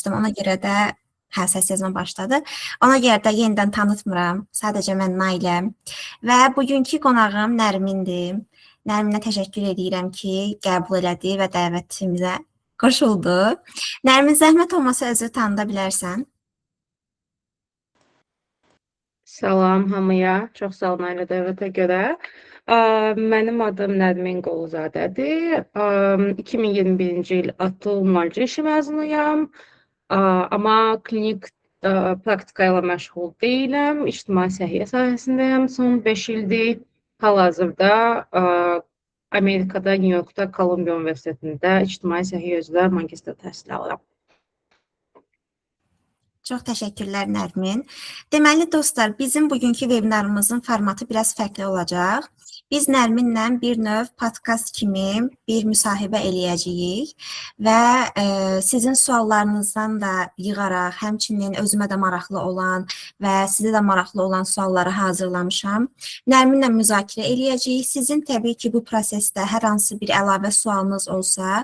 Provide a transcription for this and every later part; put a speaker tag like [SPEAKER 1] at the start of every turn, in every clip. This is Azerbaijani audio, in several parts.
[SPEAKER 1] danışdım. Ona görə də səs yazma başladı. Ona görə də yenidən tanıtmıram. Sadəcə mən Nailəm və bugünkü qonağım Nərmindir. Nərminə təşəkkür edirəm ki, qəbul elədi və dəvətimizə qoşuldu. Nərmin, zəhmət olmasa özü tanıda bilərsən?
[SPEAKER 2] Salam hamıya, çox sağ olun ailə dəvətə görə. Mənim adım Nərmin Qoluzadədir. 2021-ci il ATU müalicə işi məzunuyam. Amma klinik praktika ilə məşğul deyiləm. İctimai səhiyyə sahəsindəyəm son 5 ildir. Hal-hazırda Amerikada, New Yorkda, Kolumbiya Universitetində ictimai səhiyyə üzrə magistr təhsili alıram.
[SPEAKER 1] Çox təşəkkürlər Nərmin. Deməli dostlar, bizim bugünkü webinarımızın formatı biraz fərqli olacaq. Biz Nərminlə bir növ podkast kimi bir müsahibə eləyəcəyik və sizin suallarınızdan da yığaraq, həmçinin özümə də maraqlı olan və sizə də maraqlı olan sualları hazırlamışam. Nərminlə müzakirə eləyəcəyik. Sizin təbii ki, bu prosesdə hər hansı bir əlavə sualınız olsa,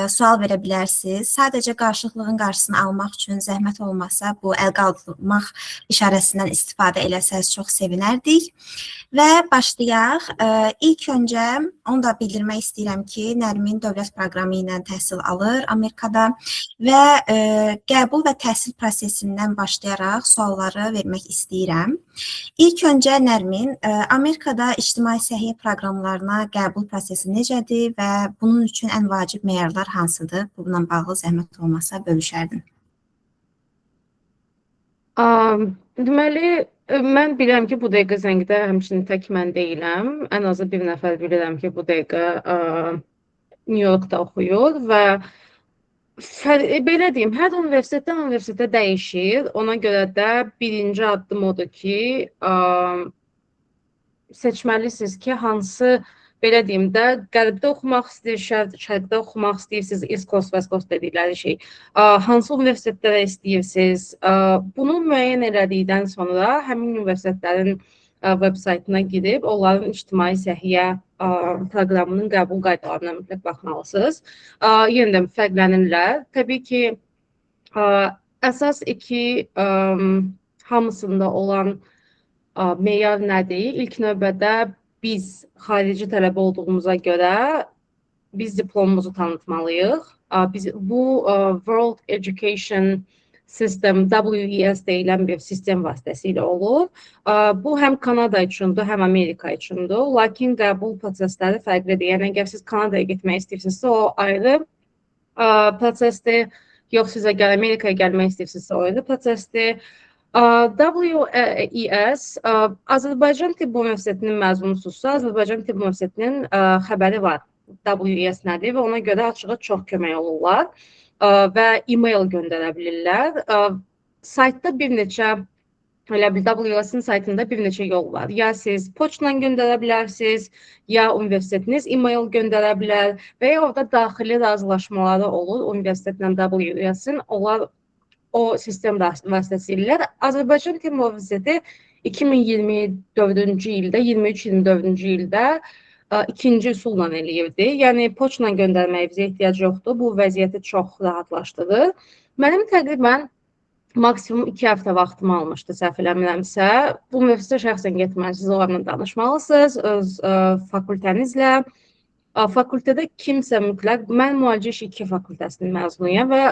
[SPEAKER 1] sual verə bilərsiniz. Sadəcə qarşılıqlığın qarşısını almaq üçün zəhmət olmasa bu əl qaldırmaq işarəsindən istifadə eləsəz çox sevinərdik. Və başlayaq. İlk öncə onu da bildirmək istəyirəm ki, Nərmin dövlət proqramı ilə təhsil alır Amerikada və qəbul və təhsil prosesindən başlayaraq sualları vermək istəyirəm. İlk öncə Nərmin, Amerikada ictimai səhiyyə proqramlarına qəbul prosesi necədir və bunun üçün ən vacib meyarlar hansıdır? Bununla bağlı zəhmət olmasa bölüşərdin.
[SPEAKER 2] Deməli, mən bilirəm ki, bu dəqiqə Zəngidə həmçinin tək mən deyiləm. Ən azı bir nəfər bilirəm ki, bu dəqiqə New Yorkda oxuyur və belə deyim, hər universitetdən universitetə dəyişir. Ona görə də birinci addım odur ki, seçməlisiniz ki, hansı belə deyim də, qərbdə oxumaq istəyir, şərqdə oxumaq istəyirsiniz, East Coast, West Coast dedikləri şey. Hansı universitetlərə istəyirsiniz? Bunu müəyyən elədikdən sonra həmin universitetlərin veb-saytına girib, onların ictimai səhiyyə proqramının qəbul qaydalarına mütləq baxmalısınız. Yenə də fərqlənirlər. Təbii ki, əsas iki hamısında olan meyar nədir? İlk növbədə biz xarici tələbə olduğumuza görə biz diplomumuzu tanıtmalıyıq. Bu World Education System, WES deyilən bir sistem vasitəsilə olur. Bu həm Kanada üçündür, həm Amerika üçündür. Lakin qəbul prosesləri fərqlidir. Yəni, əgər siz Kanadaya getmək istəyirsinizsə, o ayrı prosesdir. Yox, siz əgər Amerikaya gəlmək istəyirsinizsə, o ayrı prosesdir. WES, Azərbaycan Tibb Universitetinin məzunusunuzsa, Azərbaycan Tibb Universitetinin xəbəri var WES nədir və ona görə açığa çox kömək olurlar və e-mail göndərə bilirlər. Saytda bir neçə, elə bil WES-in saytında bir neçə yol var. Ya siz poçtla göndərə bilərsiniz, ya universitetiniz e-mail göndərə bilər və ya orada daxili razılaşmaları olur universitetlə WES-in. Onlar o sistem vasitəsilə Azərbaycan Tibb Universiteti 2024-cü ildə, 23-24-cü ildə ikinci üsulla eləyirdi. Yəni, poçtla göndərməyə bizə ehtiyac yoxdur. Bu vəziyyəti çox rahatlaşdırır. Mənim təqribən maksimum 2 həftə vaxtımı almışdı, səhv eləmirəmsə. Bu universitetə şəxsən getməlisiniz, onlarla danışmalısınız, öz fakültənizlə. Fakültədə kimsə mütləq, mən müalicə işi 2 fakültəsinin məzunuyam və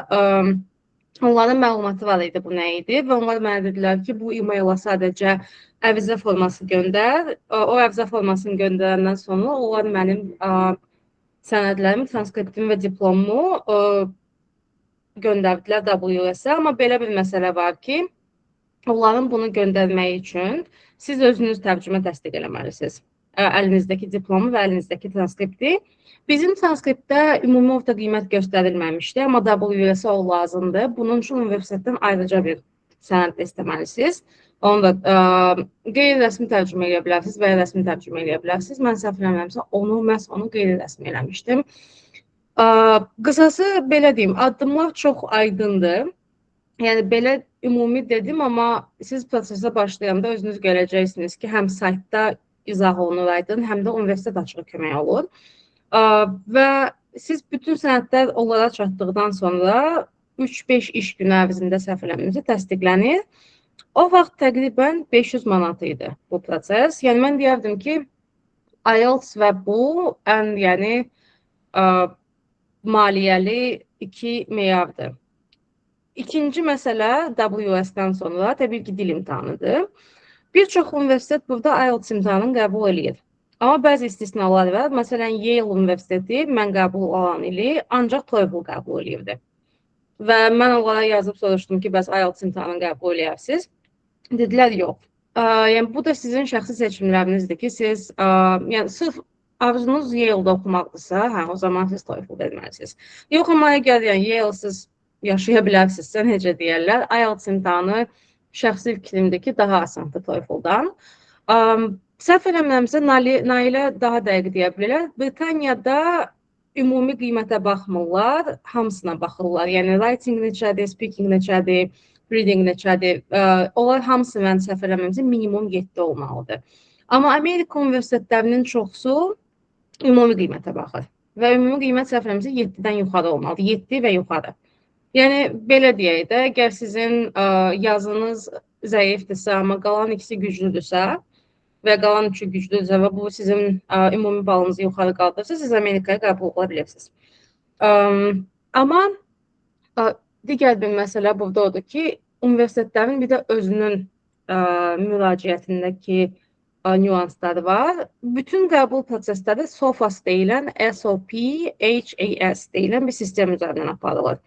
[SPEAKER 2] onların məlumatı var idi, bu nə idi və onlar mənə dedilər ki, bu e-maila sadəcə ərizə forması göndər. O ərizə formasını göndərəndən sonra onlar mənim sənədlərimi, transkriptimi və diplomumu göndərdilər WES-ə. Amma belə bir məsələ var ki, onların bunu göndərməyi üçün siz özünüz tərcümə təsdiq eləməlisiniz. Əlinizdəki diplomu və əlinizdəki transkripti. Bizim transkriptdə ümumi orta qiymət göstərilməmişdi, amma WES-ə o lazımdır. Bunun üçün universitetdən ayrıca bir sənəd istəməlisiniz. Onu da qeyri-rəsmi tərcümə eləyə bilərsiniz və ya rəsmi tərcümə eləyə bilərsiniz. Mən səhv eləmirəmsə, məhz onu qeyri-rəsmi eləmişdim. Qısası, belə deyim, addımlar çox aydındır. Yəni, belə ümumi dedim, amma siz prosesə başlayanda özünüz görəcəksiniz ki, həm saytda izah olunur aydın, həm də universitet açığı kömək olur. Və siz bütün sənədlər onlara çatdıqdan sonra 3-5 iş günü ərzində səhv eləmirəmsə təsdiqlənir. O vaxt təqribən 500 manat idi bu proses. Yəni mən deyərdim ki, IELTS və bu ən maliyyəli iki meyardır. İkinci məsələ WS-dən sonra təbii ki, dil imtahanıdır. Bir çox universitet burada IELTS imtahanını qəbul edir. Amma bəzi istisnalar var. Məsələn, Yale Universiteti mən qəbul olan ili ancaq TOEFL qəbul edirdi. Və mən onlara yazıb soruşdum ki, bəs IELTS imtahanını qəbul edirsiniz? Dedilər, yox. Yəni, bu da sizin şəxsi seçimlərinizdir ki, siz, yəni, sırf arzunuz Yale-da oxumaqdırsa, hə, o zaman siz TOEFL verməlisiniz. Yox, amma əgər yəni, Yale-siz yaşaya bilərsinizsə, necə deyərlər, IELTS imtahanı şəxsi fikrimdir ki, daha asandır TOEFL-dan. Səhv eləmirəmsə, Nailə daha dəqiq deyə bilər. Britaniyada ümumi qiymətə baxmırlar, hamısına baxırlar. Yəni, writing neçədir, speaking neçədir, reading neçədir. Onlar hamısı mən səhv eləmirəmsə, minimum 7 olmalıdır. Amma Amerika universitetlərinin çoxusu ümumi qiymətə baxır. Və ümumi qiymət səhv eləmirəmsə 7-dən yuxarı olmalıdır. 7 və yuxarı. Yəni, belə deyək də, əgər sizin yazınız zəifdirsə, amma qalan ikisi güclüdürsə və qalan üçü güclüdürsə və bu sizin ümumi balınızı yuxarı qaldırırsa, siz Amerikaya qəbul ola bilirsiniz. Amma digər bir məsələ burada odur ki, universitetlərin bir də özünün müraciətindəki nüansları var. Bütün qəbul prosesləri SOFAS deyilən, SOP-HAS deyilən bir sistem üzərindən aparılır.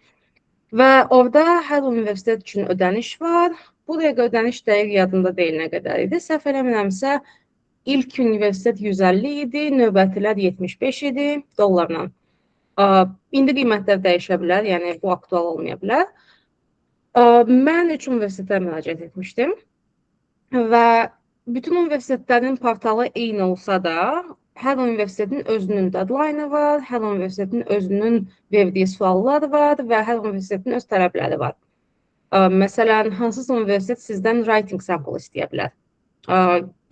[SPEAKER 2] Və orada hər universitet üçün ödəniş var. Bu dəqiqə ödəniş dəqiq yadında deyil nə qədər idi. Səhv eləmirəmsə, ilk universitet 150 idi, növbətilər 75 idi dollarla. İndi qiymətlər dəyişə bilər, yəni bu aktual olmaya bilər. Mən 3 universitetə müraciət etmişdim və bütün universitetlərin portalı eyni olsa da, hər universitetin özünün deadline var, hər universitetin özünün verdiyi suallar var və hər universitetin öz tələbləri var. Məsələn, hansısa universitet sizdən writing sample istəyə bilər.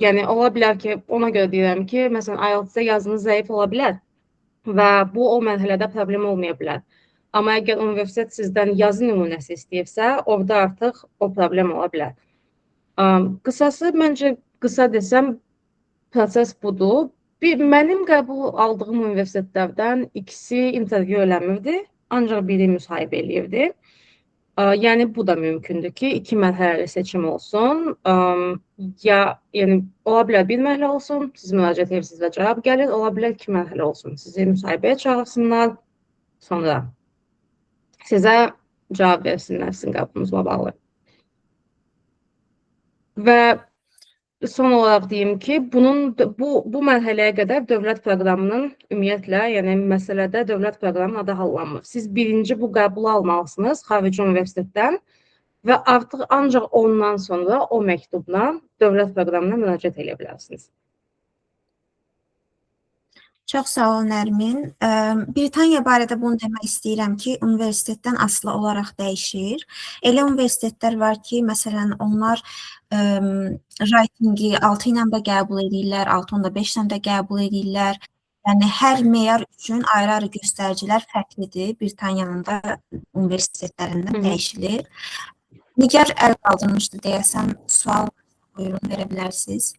[SPEAKER 2] Yəni, ola bilər ki, ona görə deyirəm ki, məsələn, IELTS-da yazınız zəif ola bilər və bu o mərhələdə problem olmaya bilər. Amma əgər universitet sizdən yazı nümunəsi istəyirsə, orada artıq o problem ola bilər. Qısası, məncə qısa desəm, proses budur. Mənim qəbul aldığım universitetlərdən ikisi intervyu eləmirdi, ancaq biri müsahibə eləyirdi. Yəni, bu da mümkündür ki, 2 mərhələli seçim olsun. Yəni, ola bilər bir mərhələ olsun, siz müraciət edirsiniz və cavab gəlir, ola bilər 2 mərhələ olsun. Sizi müsahibəyə çağırsınlar, sonra sizə cavab versinlər sizin qəbulunuzla bağlı. Və son olaraq deyim ki, bu mərhələyə qədər dövlət proqramının ümumiyyətlə, yəni məsələdə dövlət proqramının adı hallanmır. Siz birinci bu qəbulu almalısınız xarici universitetdən və artıq ancaq ondan sonra o məktubla dövlət proqramına müraciət edə bilərsiniz.
[SPEAKER 1] Çox sağ ol, Nərmin. Britaniya barədə bunu demək istəyirəm ki, universitetdən asılı olaraq dəyişir. Elə universitetlər var ki, məsələn, onlar writing-i 6 ilə də qəbul edirlər, 6.5 ilə də qəbul edirlər. Yəni, hər meyar üçün ayrı-ayrı göstəricilər fərqlidir. Britaniyanın da universitetlərindən dəyişilir. Nigar əl qaldırmışdı deyəsən, sual buyurun verə bilərsiniz.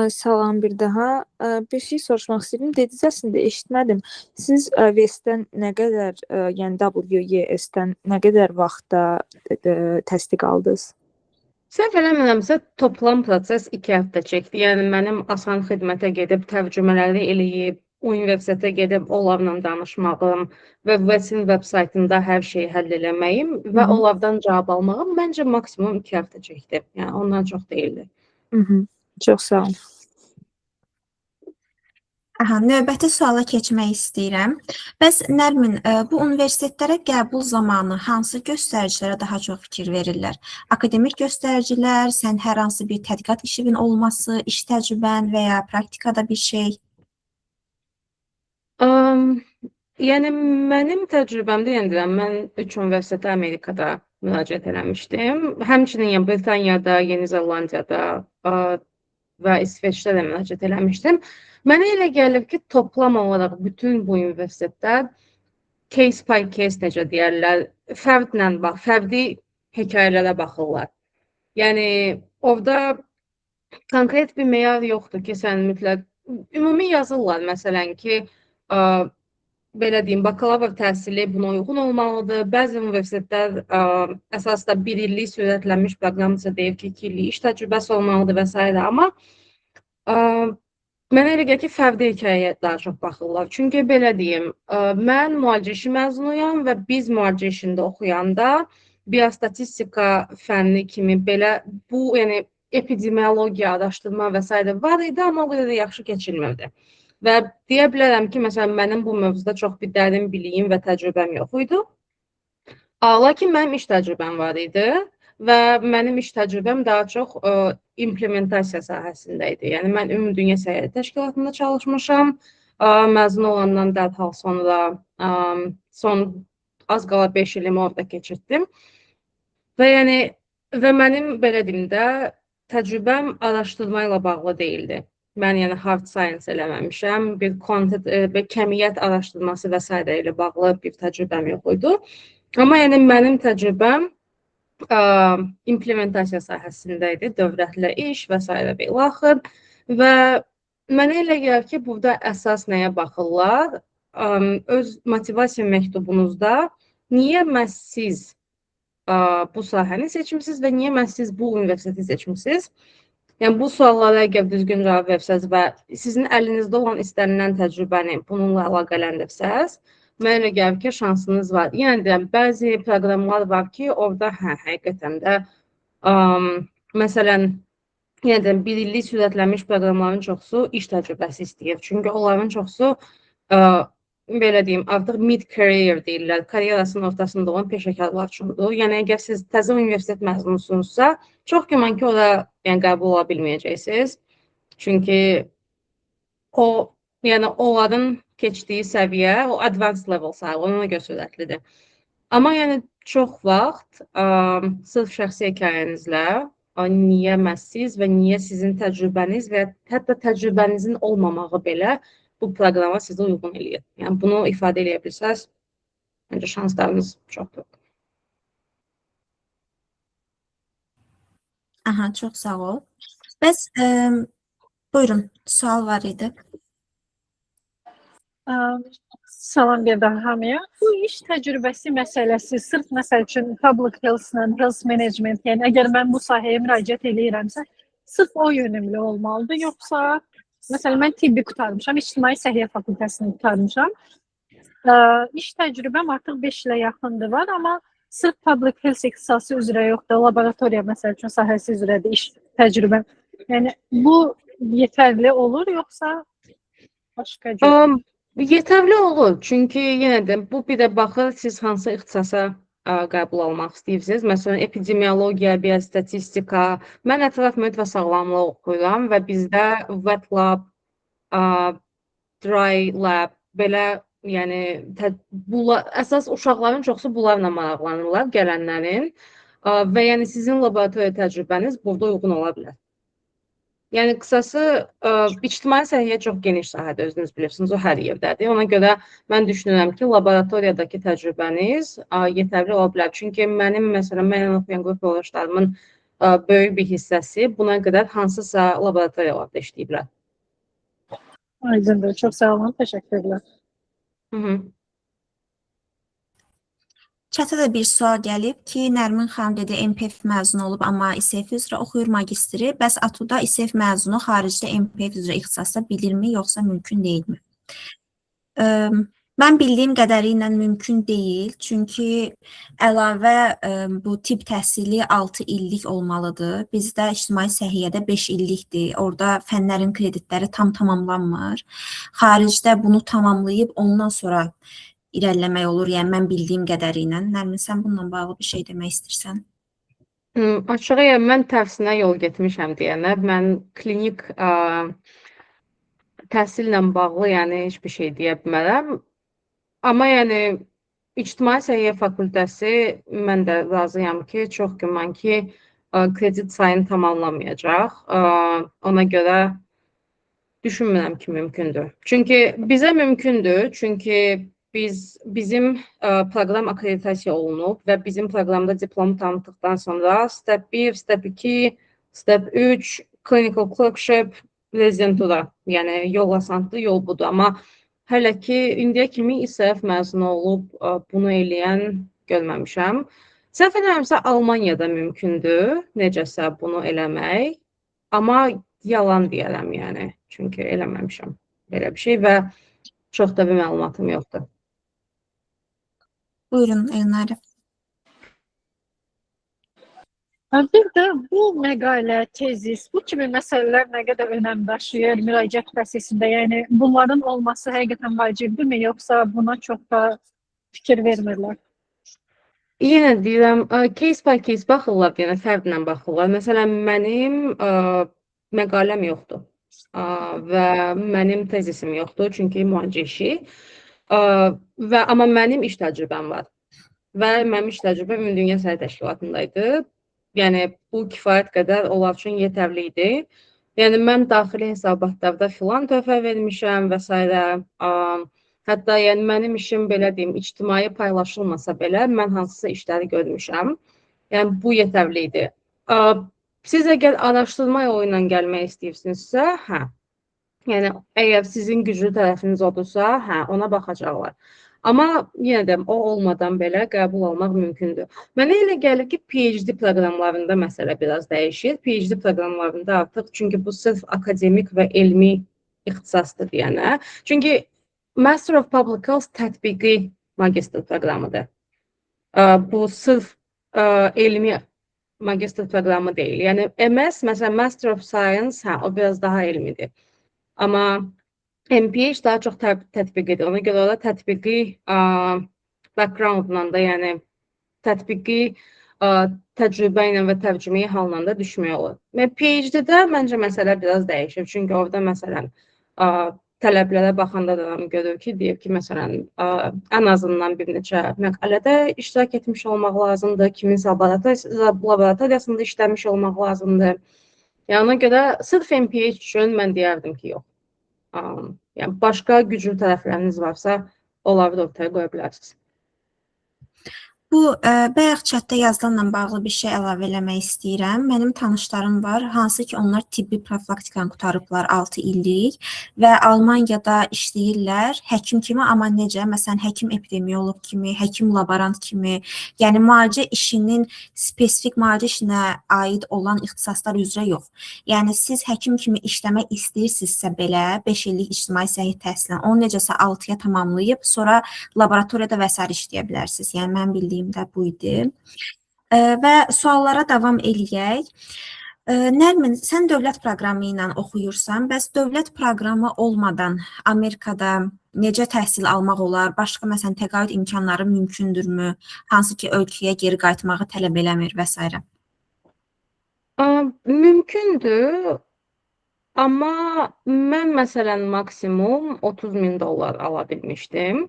[SPEAKER 3] Salam bir daha. Bir şey soruşmaq istəyirəm. Dediniz əslində eşitmədim. Siz VS-dən nə qədər, yəni WES-dən nə qədər vaxtda təsdiq aldınız?
[SPEAKER 2] Səhv eləmirəmsə, toplam proses 2 həftə çəkdi. Yəni, mənim asan xidmətə gedib, tərcümələri eləyib, universitetə gedib, onlarla danışmağım və VS-in veb-saytında hər şeyi həll eləməyim və onlardan cavab almağım məncə maksimum 2 həftə çəkdi. Yəni, ondan çox deyildi.
[SPEAKER 3] Çox sağ olun.
[SPEAKER 1] Növbəti suala keçmək istəyirəm. Bəs Nərmin, bu universitetlərə qəbul zamanı hansı göstəricilərə daha çox fikir verirlər? Akademik göstəricilər, sən hər hansı bir tədqiqat işinin olması, iş təcrübən və ya praktikada bir şey?
[SPEAKER 2] Yəni, mənim təcrübəmdə, mən 3 universitetə Amerikada müraciət eləmişdim. Həmçinin yəni, Britaniyada, Yeni Zelandiyada və İsveçdə də müraciət eləmişdim. Mənə elə gəlir ki, toplam olaraq bütün bu universitetlər case by case necə deyərlər, fərdlə bax, fərdi hekayələrə baxırlar. Yəni orada konkret bir meyar yoxdur ki, sən mütləq ümumi yazırlar məsələn ki, ə, belə deyim, bakalavr təhsili buna uyğun olmalıdır. Bəzi universitetlər əsasda 1 illik sürətlənmiş proqramca deyir ki, 2 illik iş təcrübəsi olmalıdır və s. Amma mənə elə gəlir ki, fərdi hekayəyə daha çox baxırlar. Çünki belə deyim, mən müalicə işi məzunuyam və biz müalicə işində oxuyanda biostatistika fənni kimi belə bu, yəni epidemiologiya, araşdırma və s. var idi, amma o qədər də yaxşı keçilmirdi. Və deyə bilərəm ki, məsələn, mənim bu mövzuda çox bir dərin biliyim və təcrübəm yox idi. Lakin mənim iş təcrübəm var idi və mənim iş təcrübəm daha çox implementasiya sahəsində idi. Yəni, mən Ümumdünya Səyyahlar Təşkilatında çalışmışam. Məzun olandan dərhal sonra son az qala 5 ilimi orada keçirtdim. Və mənim belə deyim də təcrübəm araşdırma ilə bağlı deyildi. Mən yəni hard science eləməmişəm, bir content və kəmiyyət araşdırması və s. ilə bağlı bir təcrübəm yox idi. Amma yəni mənim təcrübəm implementasiya sahəsində idi, dövlətlə iş və s. və ilaxır. Və mənə elə gəlir ki, burada əsas nəyə baxırlar? Öz motivasiya məktubunuzda niyə məhz siz bu sahəni seçmisiniz və niyə məhz siz bu universiteti seçmisiniz? Yəni, bu suallara əgər düzgün cavab versəz və sizin əlinizdə olan istənilən təcrübəni bununla əlaqələndirsəz, mənə elə gəlir ki, şansınız var. Yəni deyəm, bəzi proqramlar var ki, orada həqiqətən də məsələn, yəni deyəm, 1 illik sürətlənmiş proqramların çoxusu iş təcrübəsi istəyir. Çünki onların çoxusu belə deyim, artıq mid-career deyirlər, karyerasının ortasında olan peşəkarlar üçündür. Yəni, əgər siz təzə universitet məzunusunuzsa, çox güman ki, orada qəbul ola bilməyəcəksiniz. Çünki onların keçdiyi səviyyə, o advanced level sayılır, ona görə sürətlidir. Amma yəni, çox vaxt sırf şəxsi hekayənizlə niyə məhz siz və niyə sizin təcrübəniz və hətta təcrübənizin olmamağı belə bu proqrama sizə uyğun eləyir. Yəni, bunu ifadə eləyə bilsəz, məncə şanslarınız çoxdur.
[SPEAKER 1] Aha, çox sağ ol. Bəs, buyurun, sual var idi.
[SPEAKER 4] Salam bir daha hamıya. Bu iş təcrübəsi məsələsi sırf məsəl üçün public health-la, health management, yəni əgər mən bu sahəyə müraciət eləyirəmsə, sırf o yönümlü olmalıdır, yoxsa məsələn, mən tibbi qutarmışam, ictimai səhiyyə fakültəsini qutarmışam. İş təcrübəm artıq 5 ilə yaxındır var, amma sırf public health ixtisası üzrə yoxdur, laboratoriya məsəl üçün sahəsi üzrədir iş təcrübəm. Yəni, bu yetərli olur, yoxsa başqa cür?
[SPEAKER 2] Yetərli olur, çünki yenə də bu bir də baxır, siz hansı ixtisasa qəbul almaq istəyirsiniz. Məsələn, epidemiologiya, biostatistika. Mən ətraf mühit və sağlamlıq oxuyuram və bizdə wet lab, dry lab, belə, yəni, əsas uşaqların çoxusu bunlarla maraqlanırlar, gələnlərin və yəni sizin laboratoriya təcrübəniz burada uyğun ola bilər. Yəni, qısası, ictimai səhiyyə çox geniş sahədə, özünüz bilirsiniz, o hər yerdədir. Ona görə mən düşünürəm ki, laboratoriyadakı təcrübəniz yetərli ola bilər. Çünki mənim, məsələn, mənlə oxuyan qrup yoldaşlarımın böyük bir hissəsi buna qədər hansısa laboratoriyalarda işləyiblər.
[SPEAKER 4] Aydındır, çox sağ olun, təşəkkürlər.
[SPEAKER 1] Çata da bir sual gəlib ki, Nərmin xanım dedi, MPF məzunu olub, amma İSF üzrə oxuyur magistri. Bəs ATU-da İSF məzunu xaricdə MPF üzrə ixtisasda bilirmi, yoxsa mümkün deyilmi? Mən bildiyim qədərilə mümkün deyil. Çünki əlavə bu tibb təhsili 6 illik olmalıdır. Bizdə ictimai səhiyyədə 5 illikdir. Orada fənlərin kreditləri tam tamamlanmır. Xaricdə bunu tamamlayıb ondan sonra irəliləmək olur, yəni mən bildiyim qədərilə. Nərmin, sən bununla bağlı bir şey demək istəyirsən?
[SPEAKER 2] Açığı, mən tərsinə yol getmişəm deyənə. Mən klinik təhsillə bağlı heç bir şey deyə bilmərəm. Amma yəni, ictimai səhiyyə fakültəsi mən də razıyam ki, çox güman ki, kredit sayını tamamlamayacaq. Ona görə düşünmürəm ki, mümkündür. Çünki bizə mümkündür, çünki bizim proqram akkreditasiya olunub və bizim proqramda diplom tanıtdıqdan sonra step 1, step 2, step 3, clinical clerkship, rezidentura, yəni yol asanlıqdır, yol budur. Amma hələ ki, indiyə kimi İSF məzunu olub bunu eləyən görməmişəm. Səhv eləmirəmsə, Almaniyada mümkündür necəsə bunu eləmək, amma yalan deyərəm yəni, çünki eləməmişəm belə bir şey və çox da bir məlumatım yoxdur.
[SPEAKER 1] Buyurun Elnarə.
[SPEAKER 4] Bir də bu məqalə, tezis, bu kimi məsələlər nə qədər önəm daşıyır müraciət prosesində? Yəni bunların olması həqiqətən vacibdirmi, yoxsa buna çox da fikir vermirlər?
[SPEAKER 2] Yenə deyirəm, case by case baxırlar, yəni fərdlə baxırlar. Məsələn, mənim məqaləm yoxdur və mənim tezisim yoxdur, çünki müalicə işi. Amma mənim iş təcrübəm var və mənim iş təcrübəm Ümumdünya Səhiyyə Təşkilatındaydı. Yəni bu kifayət qədər onlar üçün yetərli idi. Yəni mən daxili hesabatlarda filan töhfə vermişəm və s. Hətta yəni mənim işim belə deyim, ictimai paylaşılmasa belə mən hansısa işləri görmüşəm. Yəni bu yetərli idi. Siz əgər araşdırma yolu ilə gəlmək istəyirsinizsə, hə. Yəni əgər sizin güclü tərəfiniz odursa, hə, ona baxacaqlar. Amma yenə də o olmadan belə qəbul almaq mümkündür. Mənə elə gəlir ki, PhD proqramlarında məsələ biraz dəyişir. PhD proqramlarında artıq, çünki bu sırf akademik və elmi ixtisasdır deyənə. Çünki Master of Public Health tətbiqi magistr proqramıdır. Bu sırf elmi magistr proqramı deyil. Yəni MS, məsələn, Master of Science, hə, o biraz daha elmidir. Amma MPH daha çox tətbiq edir. Ona görə da tətbiqi background-la da, yəni tətbiqi təcrübə ilə və tərcümeyi halla da düşmək olur. Və PhD-də məncə məsələ biraz dəyişir. Çünki orada məsələn tələblərə baxanda da görür ki, deyir ki, məsələn, ən azından bir neçə məqalədə iştirak etmiş olmaq lazımdır, kiminsə laboratoriyasında işləmiş olmaq lazımdır. Yəni ona görə sırf MPH üçün mən deyərdim ki, yox. Yəni başqa güclü tərəfləriniz varsa, onları da ortaya qoya bilərsiniz.
[SPEAKER 1] Bu bayaq chatdə yazılanla bağlı bir şey əlavə eləmək istəyirəm. Mənim tanışlarım var, hansı ki onlar tibbi profilaktikanı qurtarıblar 6 illik və Almaniyada işləyirlər həkim kimi, amma necə? Məsələn, həkim epidemioloq kimi, həkim laborant kimi, yəni müalicə işinin spesifik müalicə işinə aid olan ixtisaslar üzrə yox. Yəni siz həkim kimi işləmək istəyirsinizsə belə 5 illik ictimai səhiyyə təhsilini onu necəsə 6-ya tamamlayıb, sonra laboratoriyada və s. işləyə bilərsiniz. Yəni mən bildiyim də bu idi. Və suallara davam eləyək. Nərmin, sən dövlət proqramı ilə oxuyursan, bəs dövlət proqramı olmadan Amerikada necə təhsil almaq olar? Başqa məsələn təqaüd imkanları mümkündürmü? Hansı ki ölkəyə geri qayıtmağı tələb eləmir və s.
[SPEAKER 2] Mümkündür. Amma mən məsələn maksimum $30,000 ala bilmişdim.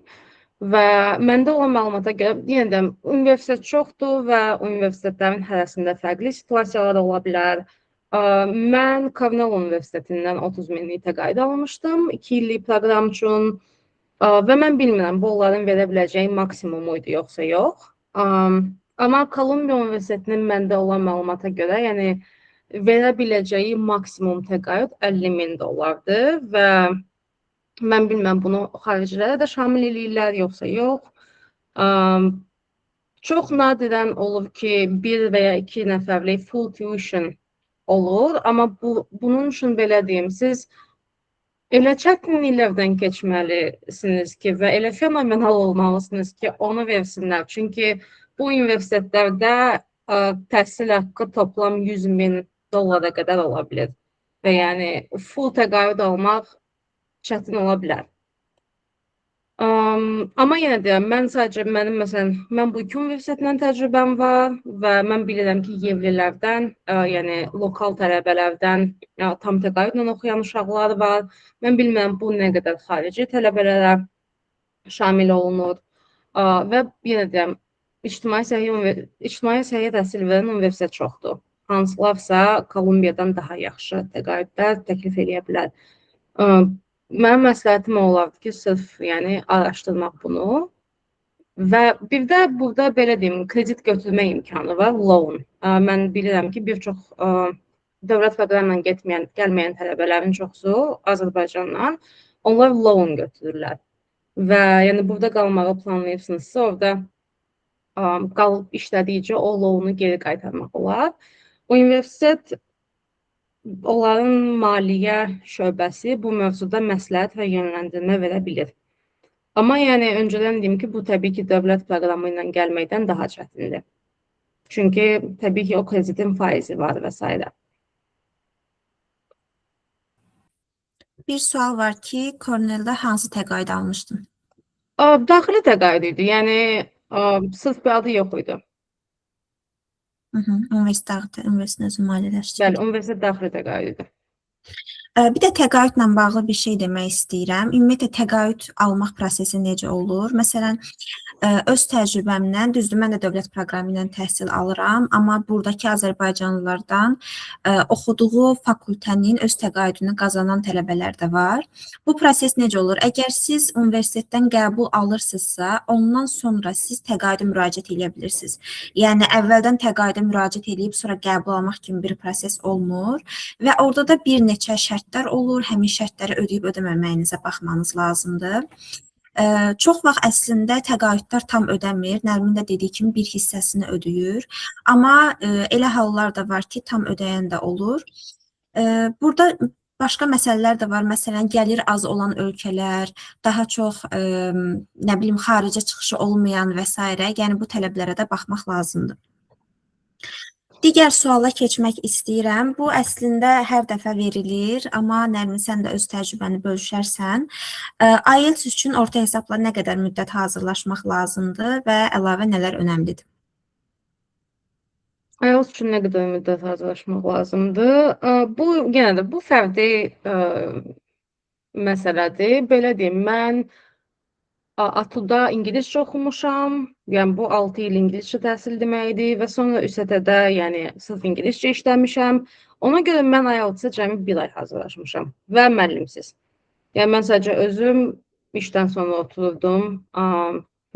[SPEAKER 2] Və məndə olan məlumata görə, yenə də universitet çoxdur və universitetlərin hərəsində fərqli situasiyalar ola bilər. Mən Cornell Universitetindən 30,000 təqaüd almışdım 2 illik proqram üçün və mən bilmirəm, bu onların verə biləcəyi maksimumu idi, yoxsa yox. Amma Columbia Universitetinin məndə olan məlumata görə, yəni verə biləcəyi maksimum təqaüd $50,000-dır və mən bilməm, bunu xaricilərə də şamil eləyirlər, yoxsa yox. Çox nadirən olur ki, 1 və ya 2 nəfərlik full tuition olur. Amma bunun üçün belə deyim, siz elə çətin illərdən keçməlisiniz ki, və elə fenomenal olmalısınız ki, onu versinlər. Çünki bu universitetlərdə təhsil haqqı toplam $100,000 qədər ola bilir. Və yəni full təqaüd almaq çətin ola bilər. Amma yenə deyirəm, mən sadəcə məsələn, mən bu iki universitetlə təcrübəm var və mən bilirəm ki, yerlilərdən, yəni lokal tələbələrdən tam təqaüdlə oxuyan uşaqlar var. Mən bilmirəm, bu nə qədər xarici tələbələrə şamil olunur. Və yenə deyirəm, ictimai səhiyyə təhsil verən universitet çoxdur. Hansılarsa Kolumbiyadan daha yaxşı təqaüdlər təklif edə bilər. mənim məsləhətim olardı ki, sırf yəni araşdırmaq bunu. Və bir də burada belə deyim, kredit götürmə imkanı var, loan. Mən bilirəm ki, bir çox dövlət proqramla gəlməyən tələbələrin çoxusu Azərbaycandan onlar loan götürürlər. Və yəni burada qalmağı planlayırsınızsa, orada qalıb işlədikcə o loanu geri qaytarmaq olar. Universitet onların maliyyə şöbəsi bu mövzuda məsləhət və yönləndirmə verə bilir. Amma yəni öncədən deyim ki, bu təbii ki, dövlət proqramı ilə gəlməkdən daha çətindir. Çünki təbii ki, o kreditin faizi var və s.
[SPEAKER 1] Bir sual var ki, Cornelldə hansı təqaüd almışdın?
[SPEAKER 2] Daxili təqaüd idi, yəni sırf bir adı yox idi.
[SPEAKER 1] Universitetin özü maliyyələşdirir.
[SPEAKER 2] Bəli, universitet daxili təqaüd idi.
[SPEAKER 1] Bir də təqaüdlə bağlı bir şey demək istəyirəm. Ümumiyyətlə təqaüd almaq prosesi necə olur? Məsələn, öz təcrübəmdən, düzdür, mən də dövlət proqramı ilə təhsil alıram, amma buradakı azərbaycanlılardan oxuduğu fakültənin öz təqaüdünü qazanan tələbələr də var. Bu proses necə olur? Əgər siz universitetdən qəbul alırsınızsa, ondan sonra siz təqaüdə müraciət edə bilirsiniz. Yəni əvvəldən təqaüdə müraciət edib sonra qəbul almaq kimi bir proses olmur və orada da bir neçə şərtlər olur. Həmin şərtləri ödəyib ödəməməyinizə baxmanız lazımdır. Çox vaxt əslində təqaüdlər tam ödəmir. Nərmin də dediyi kimi bir hissəsini ödəyir. Amma elə hallar da var ki, tam ödəyən də olur. Burada başqa məsələlər də var. Məsələn, gəlir az olan ölkələr, daha çox nə bilim xaricə çıxışı olmayan və s. Yəni bu tələblərə də baxmaq lazımdır. Digər suala keçmək istəyirəm. Bu əslində hər dəfə verilir, amma Nərmin, sən də öz təcrübəni bölüşərsən. IELTS üçün orta hesabla nə qədər müddət hazırlaşmaq lazımdır və əlavə nələr önəmlidir?
[SPEAKER 2] IELTS üçün nə qədər müddət hazırlaşmaq lazımdır? Bu yenə də bu fərdi məsələdir. Belə deyim, mən ATU-da ingiliscə oxumuşam, yəni bu 6 il ingiliscə təhsil deməkdir və sonra ÜST-də yəni sırf ingiliscə işləmişəm. Ona görə mən IELTS-ə cəmi 1 ay hazırlaşmışam və müəllimsiz. Yəni mən sadəcə özüm işdən sonra oturdum,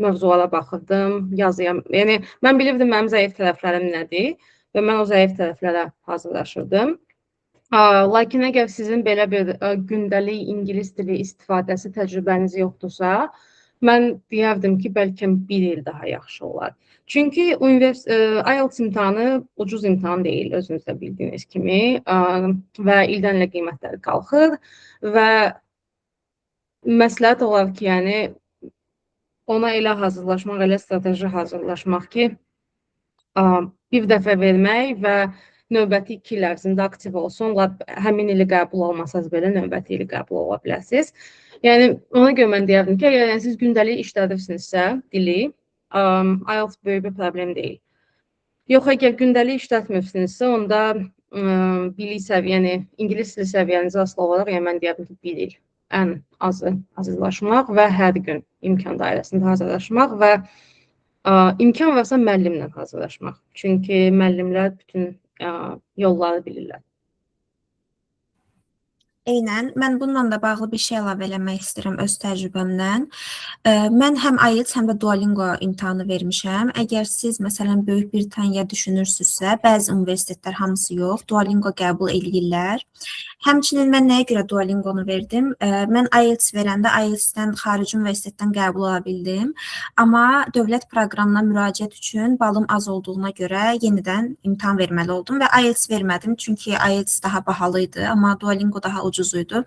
[SPEAKER 2] mövzulara baxırdım, yazıyam. Yəni mən bilirdim mənim zəif tərəflərim nədir və mən o zəif tərəflərə hazırlaşırdım. Lakin əgər sizin belə bir gündəlik ingilis dili istifadəsi təcrübəniz yoxdursa, mən deyərdim ki, bəlkə 1 il daha yaxşı olar. Çünki IELTS imtahanı ucuz imtahan deyil, özünüz də bildiyiniz kimi və ildən ilə qiymətləri qalxır və məsləhət olar ki, yəni ona elə hazırlaşmaq, elə strateji hazırlaşmaq ki, bir dəfə vermək və növbəti 2 il ərzində aktiv olsun. Həmin ili qəbul olmasaz belə növbəti ili qəbul ola bilərsiniz. Yəni ona görə mən deyərdim ki, əgər siz gündəlik işlədirsinizsə dili, IELTS böyük bir problem deyil. Yox, əgər gündəlik işlətmirsinizsə, onda bilik səviyyəni, ingilis dili səviyyənizi asılı olaraq, yəni mən deyərdim ki, 1 il ən azı hazırlaşmaq və hər gün imkan dairəsində hazırlaşmaq və imkan varsa müəllimlə hazırlaşmaq. Çünki müəllimlər bütün yolları bilirlər.
[SPEAKER 1] Eynən, mən bununla da bağlı bir şey əlavə eləmək istəyirəm öz təcrübəmdən. Mən həm IELTS, həm də Duolingo imtahanı vermişəm. Əgər siz, məsələn, Böyük Britaniya düşünürsünüzsə, bəzi universitetlər, hamısı yox, Duolingo qəbul edirlər. Həmçinin mən nəyə görə Duolingonu verdim? Mən IELTS verəndə IELTS-dən xarici universitetdən qəbul ola bildim. Amma dövlət proqramına müraciət üçün balım az olduğuna görə yenidən imtahan verməli oldum və IELTS vermədim. Çünki IELTS daha bahalı idi, amma Duolingo daha ucuz idi.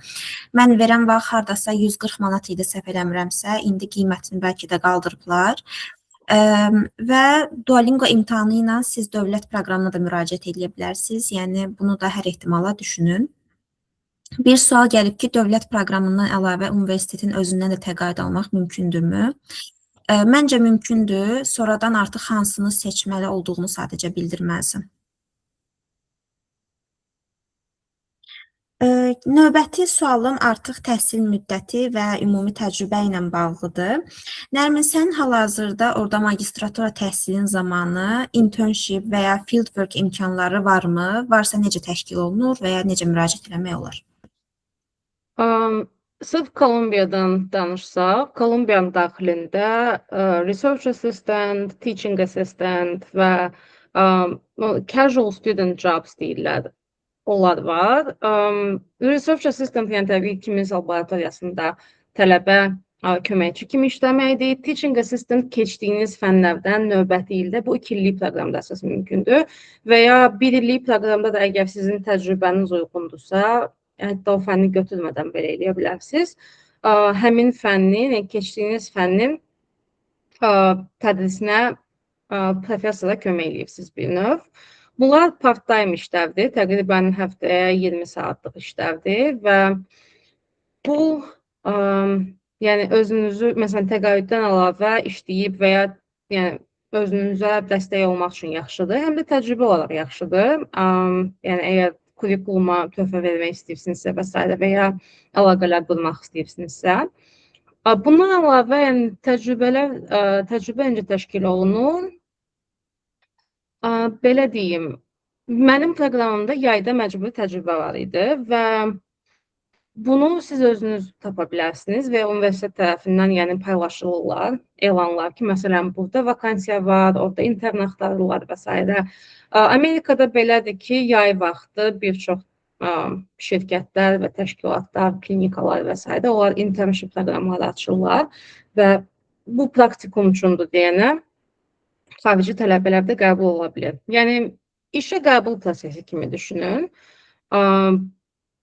[SPEAKER 1] Mən verən vaxt hardasa 140 manat idi, səhv eləmirəmsə, indi qiymətini bəlkə də qaldırıblar. Və Duolingo imtahanı ilə siz dövlət proqramına da müraciət edə bilərsiniz. Yəni bunu da hər ehtimala düşünün. Bir sual gəlib ki, dövlət proqramından əlavə universitetin özündən də təqaüd almaq mümkündürmü? Məncə mümkündür. Sonradan artıq hansını seçməli olduğunu sadəcə bildirməlisən. Növbəti sualım artıq təhsil müddəti və ümumi təcrübə ilə bağlıdır. Nərmin, sən hal-hazırda orada magistratura təhsilin zamanı internship və ya fieldwork imkanları varmı? Varsa necə təşkil olunur və ya necə müraciət etmək olar?
[SPEAKER 2] Sırf Kolumbiyadan danışsaq, Kolumbiyanın daxilində research assistant, teaching assistant və casual student jobs deyirlər. Onlar var. Research assistant yəni təbii ki, kiminsə laboratoriyasında tələbə köməkçi kimi işləməkdir. Teaching assistant keçdiyiniz fənlərdən növbəti ildə bu 2 illik proqramda əsas mümkündür və ya 1 illik proqramda da əgər sizin təcrübəniz uyğundursa, hətta o fənni götürmədən belə eləyə bilərsiniz. Həmin fənnin, keçdiyiniz fənnin tədrisinə professora kömək eləyirsiniz bir növ. Bunlar part-time işlərdir, təqribən həftəyə 20 saatlıq işlərdir və bu, yəni özünüzü, məsələn, təqaüddən əlavə işləyib və ya yəni, özünüzə dəstək olmaq üçün yaxşıdır, həm də təcrübə olaraq yaxşıdır. Yəni, əgər kurikuluma töhfə vermək istəyirsinizsə və s. və ya əlaqələr qurmaq istəyirsinizsə. Bundan əlavə, yəni, təcrübə necə təşkil olunur? Belə deyim, mənim proqramımda yayda məcburi təcrübə var idi və bunu siz özünüz tapa bilərsiniz və universitet tərəfindən yəni paylaşılırlar, elanlar ki, məsələn, burada vakansiya var, orada intern axtarırlar və s. Amerikada belədir ki, yay vaxtı bir çox şirkətlər və təşkilatlar, klinikalar və s. onlar internship proqramları açırlar və bu praktikum üçündür deyənə xarici tələbələr də qəbul ola bilər. Yəni, işə qəbul prosesi kimi düşünün.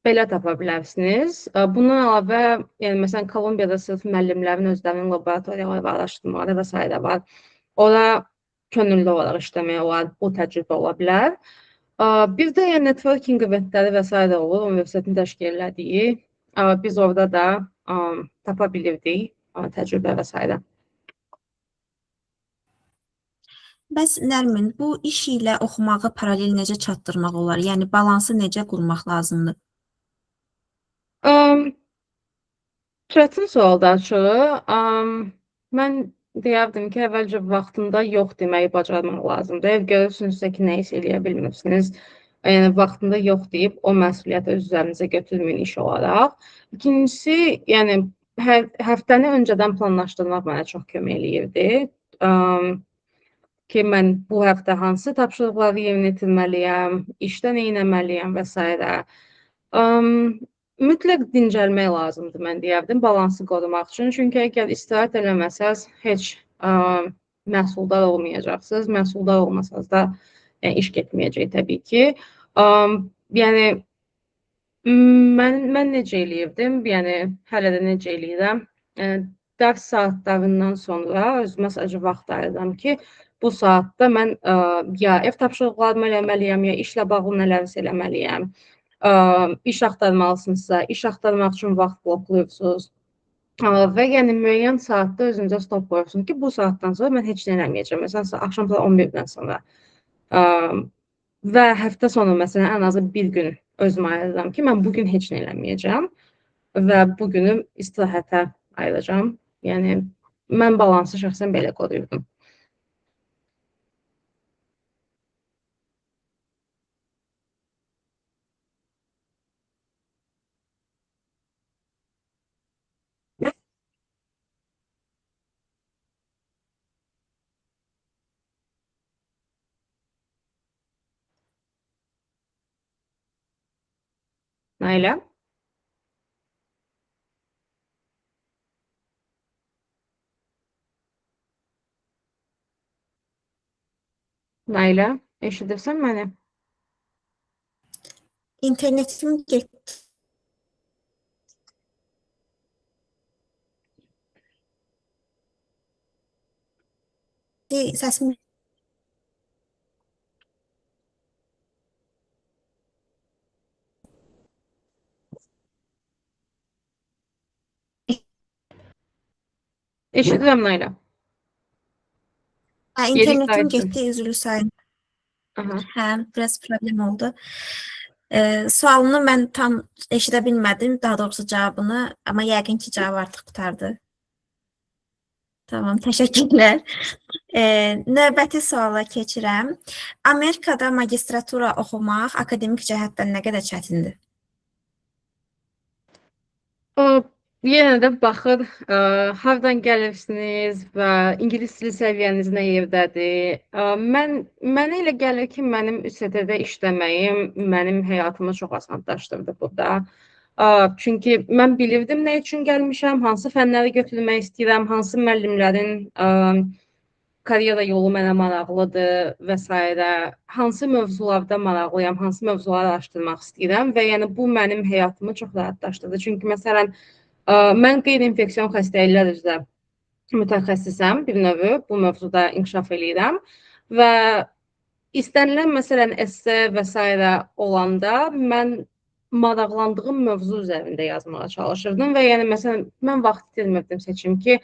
[SPEAKER 2] Belə tapa bilərsiniz. Bundan əlavə, yəni, məsələn, Kolumbiyada sırf müəllimlərin özlərinin laboratoriyaları var, araşdırmaları və s. var. Ora könüllü olaraq işləmək olar, bu təcrübə ola bilər. Bir də yəni, networking eventləri və s. olur, universitetin təşkil elədiyi. Biz orada da tapa bilirdik təcrübə və s.
[SPEAKER 1] Bəs Nərmin, bu iş ilə oxumağı paralel necə çatdırmaq olar? Yəni balansı necə qurmaq lazımdır?
[SPEAKER 2] Çətin sualdır açığı. Mən deyərdim ki, əvvəlcə vaxtında yox deməyi bacarmaq lazımdır. Eğer görürsünüzsə ki, nə isə eləyə bilmirsiniz, yəni vaxtında yox deyib o məsuliyyəti öz üzərinizə götürməyin iş olaraq. İkincisi, yəni həftəni öncədən planlaşdırmaq mənə çox kömək eləyirdi. Ki, mən bu həftə hansı tapşırıqları yerinə yetirməliyəm, işdə nə etməliyəm və s. Mütləq dincəlmək lazımdır, mən deyərdim, balansı qorumaq üçün. Çünki əgər istirahət eləməsəz, heç məhsuldar olmayacaqsınız. Məhsuldar olmasanız da iş getməyəcək təbii ki. Yəni, mən necə eləyirdim, yəni hələ də necə eləyirəm, dərs saatlarından sonra özümə sadəcə vaxt ayırıram ki, bu saatda mən ya ev tapşırıqlarımı eləməliyəm, ya işlə bağlı nələrsə eləməliyəm. İş axtarmalısınızsa, iş axtarmaq üçün vaxt bloklayırsınız və yəni müəyyən saatda özünüzə stop qoyursunuz ki, bu saatdan sonra mən heç nə eləməyəcəm. Məsələn, axşam 11-dən sonra və həftə sonu məsələn ən azı bir gün özümə ayırıram ki, mən bugün heç nə eləməyəcəm və bugünü istirahətə ayıracağam. Yəni mən balansı şəxsən belə qoruyurdum. Nailə? Nailə, eşidirsən məni?
[SPEAKER 1] İnternetim getdi. Səsim
[SPEAKER 2] Eşidirəm Nailə.
[SPEAKER 1] internetim getdi, üzrlü sayın.
[SPEAKER 2] Aha.
[SPEAKER 1] Hə, biraz problem oldu. Sualını mən tam eşidə bilmədim, daha doğrusu cavabını, amma yəqin ki, cavab artıq qutardı. Tamam, təşəkkürlər. Növbəti suala keçirəm. Amerikada magistratura oxumaq akademik cəhətdən nə qədər çətindir?
[SPEAKER 2] yenə də baxır, hardan gəlirsiniz və ingilis dili səviyyəniz nə yerdədir. Mənə elə gəlir ki, mənim ÜST-də işləməyim mənim həyatımı çox asanlaşdırdı burada. Çünki mən bilirdim nə üçün gəlmişəm, hansı fənləri götürmək istəyirəm, hansı müəllimlərin karyera yolu mənə maraqlıdır və s. Hansı mövzularda maraqlıyam, hansı mövzuları araşdırmaq istəyirəm və yəni bu mənim həyatımı çox rahatlaşdırdı. Çünki məsələn, mən qeyri-infeksion xəstəliklər üzrə mütəxəssisəm bir növ, bu mövzuda inkişaf eləyirəm və istənilən məsələn esse və s. olanda mən maraqlandığım mövzu üzərində yazmağa çalışırdım və yəni məsələn mən vaxt itirmirdim seçim ki,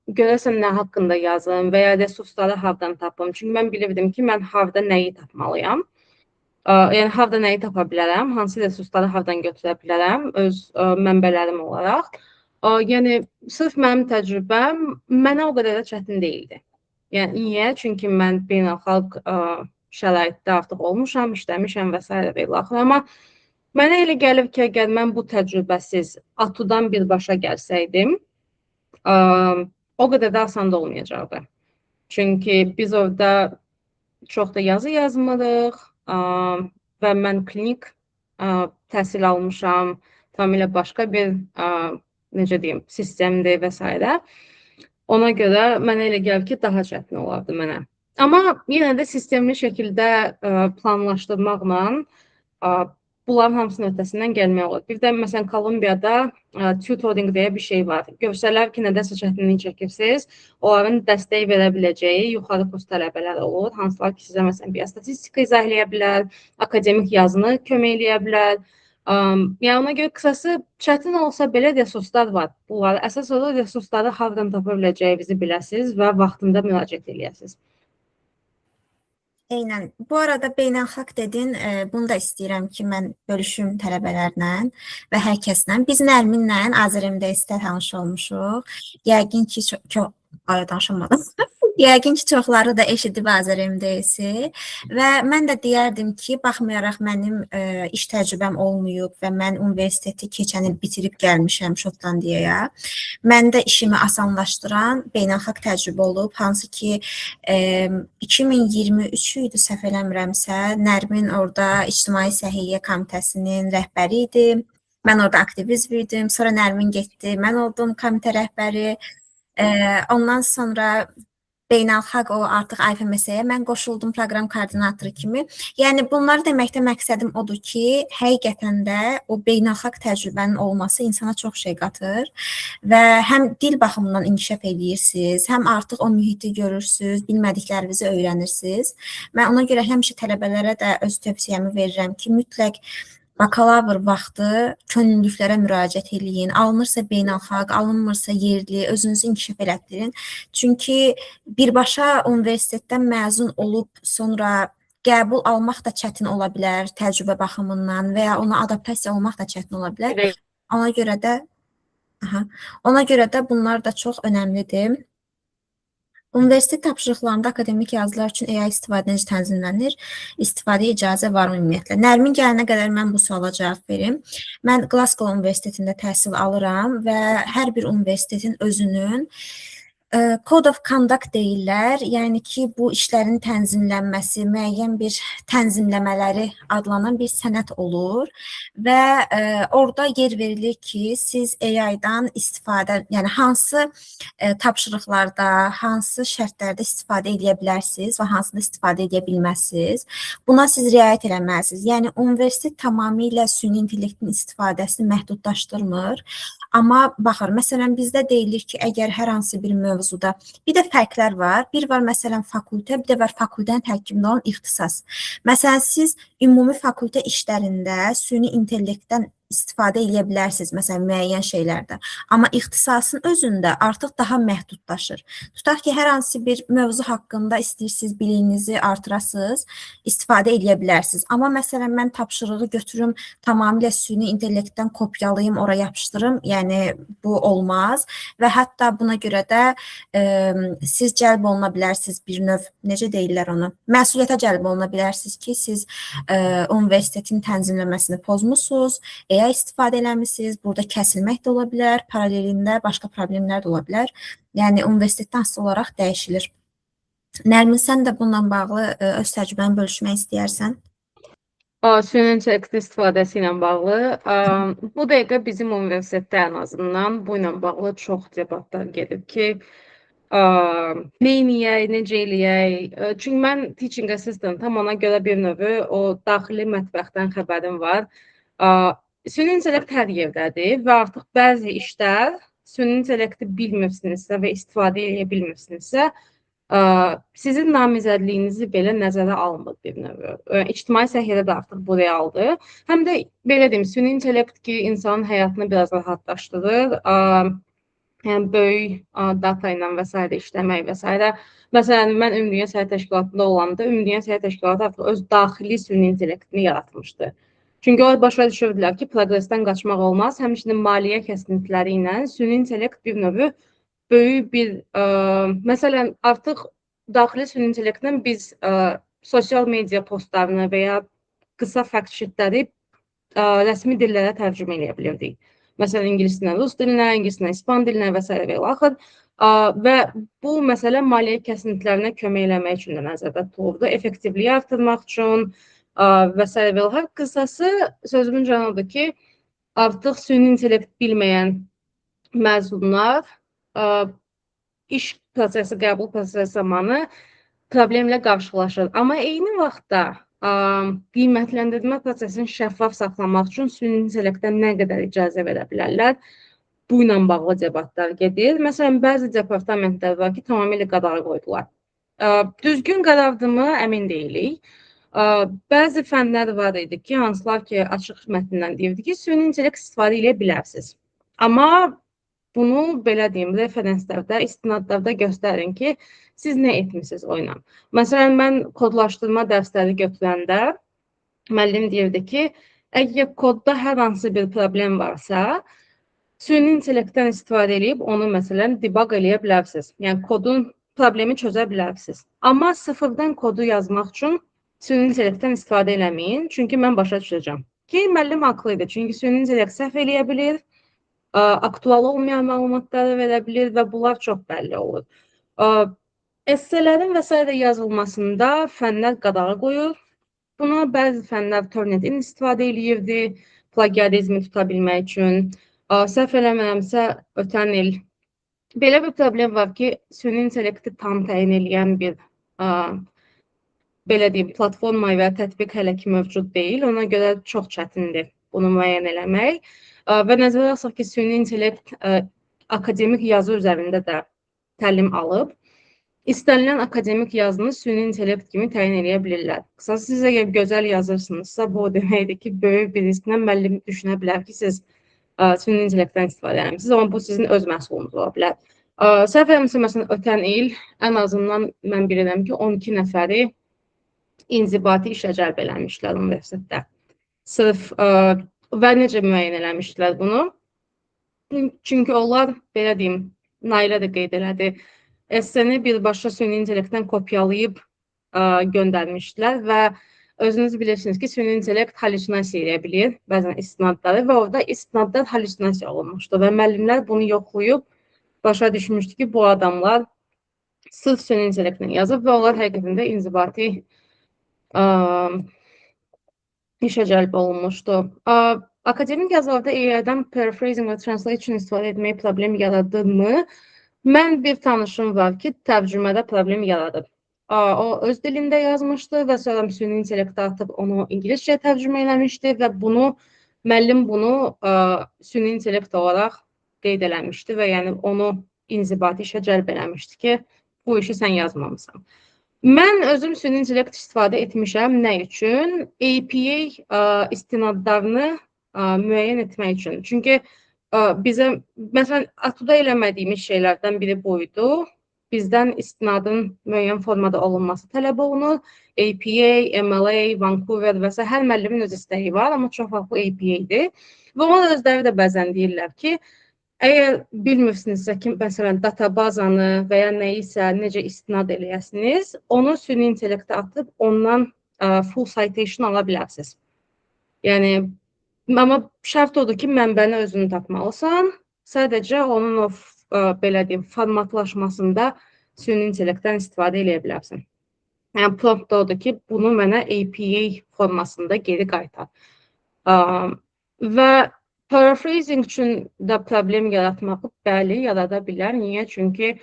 [SPEAKER 2] görəsən nə haqqında yazım və ya resursları hardan tapım. Çünki mən bilirdim ki, mən harda nəyi tapmalıyam. Yəni harda nəyi tapa bilərəm, hansı resursları hardan götürə bilərəm öz mənbələrim olaraq. Yəni sırf mənim təcrübəm mənə o qədər də çətin deyildi. Yəni niyə? Çünki mən beynəlxalq şəraitdə artıq olmuşam, işləmişəm və s. və ilaxır. Amma mənə elə gəlir ki, əgər mən bu təcrübəsiz atudan birbaşa gəlsəydim, o qədər də asan da olmayacaqdı. Çünki biz orada çox da yazı yazmırıq və mən klinik təhsil almışam, tamamilə başqa bir, necə deyim, sistemdir və s. Ona görə mənə elə gəlir ki, daha çətin olardı mənə. Amma yenə də sistemli şəkildə planlaşdırmaqla bunların hamısının öhdəsindən gəlmək olur. Bir də məsələn Kolumbiyada tutoring deyə bir şey var. Görsələr ki, nədəsə çətinlik çəkirsiniz, onların dəstək verə biləcəyi yuxarı kurs tələbələr olur. Hansılar ki, sizə məsələn biostatistika izah eləyə bilər, akademik yazını kömək eləyə bilər. Yəni ona görə qısası çətin olsa belə resurslar var. Bunlar əsas olaraq resursları hardan tapa biləcəyinizi biləsiniz və vaxtında müraciət eləyəsiniz.
[SPEAKER 1] Eynən. Bu arada beynəlxalq dedin, bunu da istəyirəm ki, mən bölüşüm tələbələrlə və hər kəslə. Biz Nərminlə AzərMDS-də tanış olmuşuq. Yəqin ki, danışamadım. Yəqin ki, çoxları da eşidib AzərMDS-i və mən də deyərdim ki, baxmayaraq mənim iş təcrübəm olmayıb və mən universiteti keçən il bitirib gəlmişəm Şotlandiyaya. Məndə işimi asanlaşdıran beynəlxalq təcrübə olub, hansı ki 2023 idi, səhv eləmirəmsə, Nərmin orada İctimai Səhiyyə Komitəsinin rəhbəri idi. Mən orada aktivist idim. Sonra Nərmin getdi, mən oldum komitə rəhbəri. Ondan sonra beynəlxalq o artıq IFMS-yə mən qoşuldum proqram koordinatoru kimi. Yəni bunları deməkdə məqsədim odur ki, həqiqətən də o beynəlxalq təcrübənin olması insana çox şey qatır və həm dil baxımından inkişaf edirsiniz, həm artıq o mühiti görürsüz, bilmədiklərinizi öyrənirsiniz. Mən ona görə həmişə tələbələrə də öz tövsiyəmi verirəm ki, mütləq bakalavr vaxtı könüllülüklərə müraciət eləyin. Alınırsa beynəlxalq, alınmırsa yerli, özünüzü inkişaf elətdirin. Çünki birbaşa universitetdən məzun olub sonra qəbul almaq da çətin ola bilər təcrübə baxımından və ya ona adaptasiya olmaq da çətin ola bilər. Ona görə də bunlar da çox önəmlidir. Universitet tapşırıqlarında akademik yazılar üçün AI istifadə necə tənzimlənir? İstifadəyə icazə varmı ümumiyyətlə? Nərmin gələnə qədər mən bu suala cavab verim. Mən Glasgow Universitetində təhsil alıram və hər bir universitetin özünün Code of Conduct deyirlər. Yəni ki, bu işlərin tənzimlənməsi, müəyyən bir tənzimləmələri adlanan bir sənəd olur və orada yer verilir ki, siz AI-dan istifadə, yəni hansı tapşırıqlarda, hansı şərtlərdə istifadə edə bilərsiniz və hansında istifadə edə bilməzsiniz. Buna siz riayət eləməlisiniz. Yəni universitet tamamilə süni intellektin istifadəsini məhdudlaşdırmır. Amma baxır, məsələn, bizdə deyilir ki, əgər hər hansı bir mövzuda, bir də fərqlər var. Bir var, məsələn, fakültə, bir də var fakültənin tərkibində olan ixtisas. Məsələn, siz ümumi fakültə işlərində süni intellektdən istifadə edə bilərsiniz, məsələn, müəyyən şeylərdə. Amma ixtisasın özündə artıq daha məhdudlaşır. Tutaq ki, hər hansı bir mövzu haqqında istəyirsiniz, biliyinizi artırasınız, istifadə edə bilərsiniz. Amma məsələn, mən tapşırığı götürüm, tamamilə süni intellektdən kopyalayım, oraya yapışdırım, yəni bu olmaz və hətta buna görə də siz cəlb oluna bilərsiniz bir növ, necə deyirlər onu, məsuliyyətə cəlb oluna bilərsiniz ki, siz universitetin tənzimləməsini pozmusunuz, paralelində istifadə eləmisiniz. Burada kəsilmək də ola bilər, paralelində başqa problemlər də ola bilər. Yəni universitetdən asılı olaraq dəyişilir. Nərmin, sən də bununla bağlı öz təcrübəni bölüşmək istəyərsən?
[SPEAKER 2] Süni intellekt istifadəsi ilə bağlı, bu dəqiqə bizim universitetdə ən azından bu ilə bağlı çox debatlar gedib ki, neyniyək, necə eləyək? Çünki mən teaching assistantam, ona görə bir növ o daxili mətbəxdən xəbərim var. Süni intellekt hər yerdədir və artıq bəzi işlər süni intellekti bilmirsinizsə və istifadə edə bilmirsinizsə, sizin namizədliyinizi belə nəzərə almır bir növ. İctimai səhiyyədə də artıq bu realdır. Həm də belə deyim, süni intellekt ki, insanın həyatını biraz rahatlaşdırır. Yəni böyük data ilə və s. işləmək və s. Məsələn, mən Ümumdünya Səhiyyə Təşkilatında olanda Ümumdünya Səhiyyə Təşkilatı artıq öz daxili süni intellektini yaratmışdı. Çünki onlar başa düşürdülər ki, proqresdən qaçmaq olmaz. Həmçinin maliyyə kəsintiləri ilə süni intellekt bir növ böyük bir, məsələn, artıq daxili süni intellektlə biz sosial media postlarını və ya qısa fakt sheetləri rəsmi dillərə tərcümə edə bilirdik. Məsələn, ingilis dilinə, rus dilinə, ingilis dilinə, ispan dilinə və s. və axır. Və bu məsələ maliyyə kəsintilərinə kömək eləmək üçün də nəzərdə tutulurdu, effektivliyi artırmaq üçün və s. və axır. Qısası, sözümün canı odur ki, artıq süni intellekt bilməyən məzunlar iş prosesi, qəbul prosesi zamanı problemlə qarşılaşır. Amma eyni vaxtda qiymətləndirmə prosesini şəffaf saxlamaq üçün süni intellektdən nə qədər icazə verə bilərlər? Bu ilə bağlı debatlar gedir. Məsələn, bəzi departamentlər var ki, tamamilə qadağan qoydular. Düzgün qərardımı əmin deyilik. Bəzi fənlər var idi ki, hansılar ki, açıq mətnindən deyirdi ki, süni intellekt istifadə edə bilərsiniz. Amma bunu belə deyim, referenslərdə, istinadlarda göstərin ki, siz nə etmişsiniz oyla. Məsələn, mən kodlaşdırma dərsləri götürəndə müəllim deyirdi ki, əgər kodda hər hansı bir problem varsa, süni intellektdən istifadə edib onu məsələn debug eləyə bilərsiniz. Yəni kodun problemi çözə bilərsiniz. Amma sıfırdan kodu yazmaq üçün süni intellektdən istifadə eləməyin. Çünki mən başa düşəcəm ki, müəllim haqlı idi. Çünki süni intellekt səhv eləyə bilir, aktual olmayan məlumatları verə bilir və bunlar çox bəlli olur. Essələrin və s. yazılmasında fənlər qadağa qoyur. Buna bəzi fənlər Turnitin istifadə edirdi, plagiarizmi tuta bilmək üçün. Səhv eləmirəmsə, ötən il belə bir problem var ki, süni intellekti tam təyin edən bir belə deyim, platforma və tətbiq hələ ki mövcud deyil. Ona görə çox çətindir bunu müəyyən eləmək. Və nəzərə alsaq ki, süni intellekt akademik yazı üzərində də təlim alıb. İstənilən akademik yazını süni intellekt kimi təyin edə bilirlər. Qısası, siz əgər gözəl yazırsınızsa, bu deməkdir ki, böyük bir risklə müəllim düşünə bilər ki, siz süni intellektdən istifadə edirsiniz, amma bu sizin öz məhsulunuz ola bilər. Səhv eləmirəmsə, məsələn, ötən il ən azından mən bilirəm ki, 12 nəfəri inzibati işə cəlb eləmişlər universitetdə. Sırf və necə müəyyən eləmişdilər bunu? Çünki onlar, belə deyim, Nailə də qeyd elədi, esseni birbaşa süni intellektdən kopyalayıb göndərmişdilər və özünüz bilirsiniz ki, süni intellekt hallusinasiya edə bilir, bəzən istinadları və orada istinadlar hallusinasiya olunmuşdu və müəllimlər bunu yoxlayıb başa düşmüşdü ki, bu adamlar sırf süni intellektlə yazıb və onlar həqiqətən də inzibati işə cəlb olunmuşdu. Akademik yazılarda AI-dən paraphrasing və translation istifadə etməyi problem yaradırmı? Mən bir tanışım var ki, tərcümədə problem yaradır. O öz dilində yazmışdı və sonra süni intellekt artıq onu ingiliscə tərcümə eləmişdi və müəllim bunu süni intellekt olaraq qeyd eləmişdi və yəni onu inzibati işə cəlb eləmişdi ki, bu işi sən yazmamısan. Mən özüm süni intellekt istifadə etmişəm. Nə üçün? APA istinadlarını müəyyən etmək üçün. Çünki bizə, məsələn, atuda eləmədiyimiz şeylərdən biri buydu. Bizdən istinadın müəyyən formada olunması tələb olunur. APA, MLA, Vancouver və s. Hər müəllimin öz istəyi var, amma çox vaxt bu APA-dir. Və onlar özləri də bəzən deyirlər ki, əgər bilmirsinizsə ki, məsələn, databazanı və ya nəyisə necə istinad eləyəsiniz, onu süni intellektə atıb ondan full citation ala bilərsiniz. Yəni, Amma şərt odur ki, mənbəni özün tapmalısan. Sadəcə onun o belə deyim, formatlaşmasında süni intellektdən istifadə edə bilərsən. Yəni promptda odur ki, bunu mənə APA formasında geri qaytar. Və paraphrasing üçün də problem yaratmağı bəli, yarada bilər. Niyə? Çünki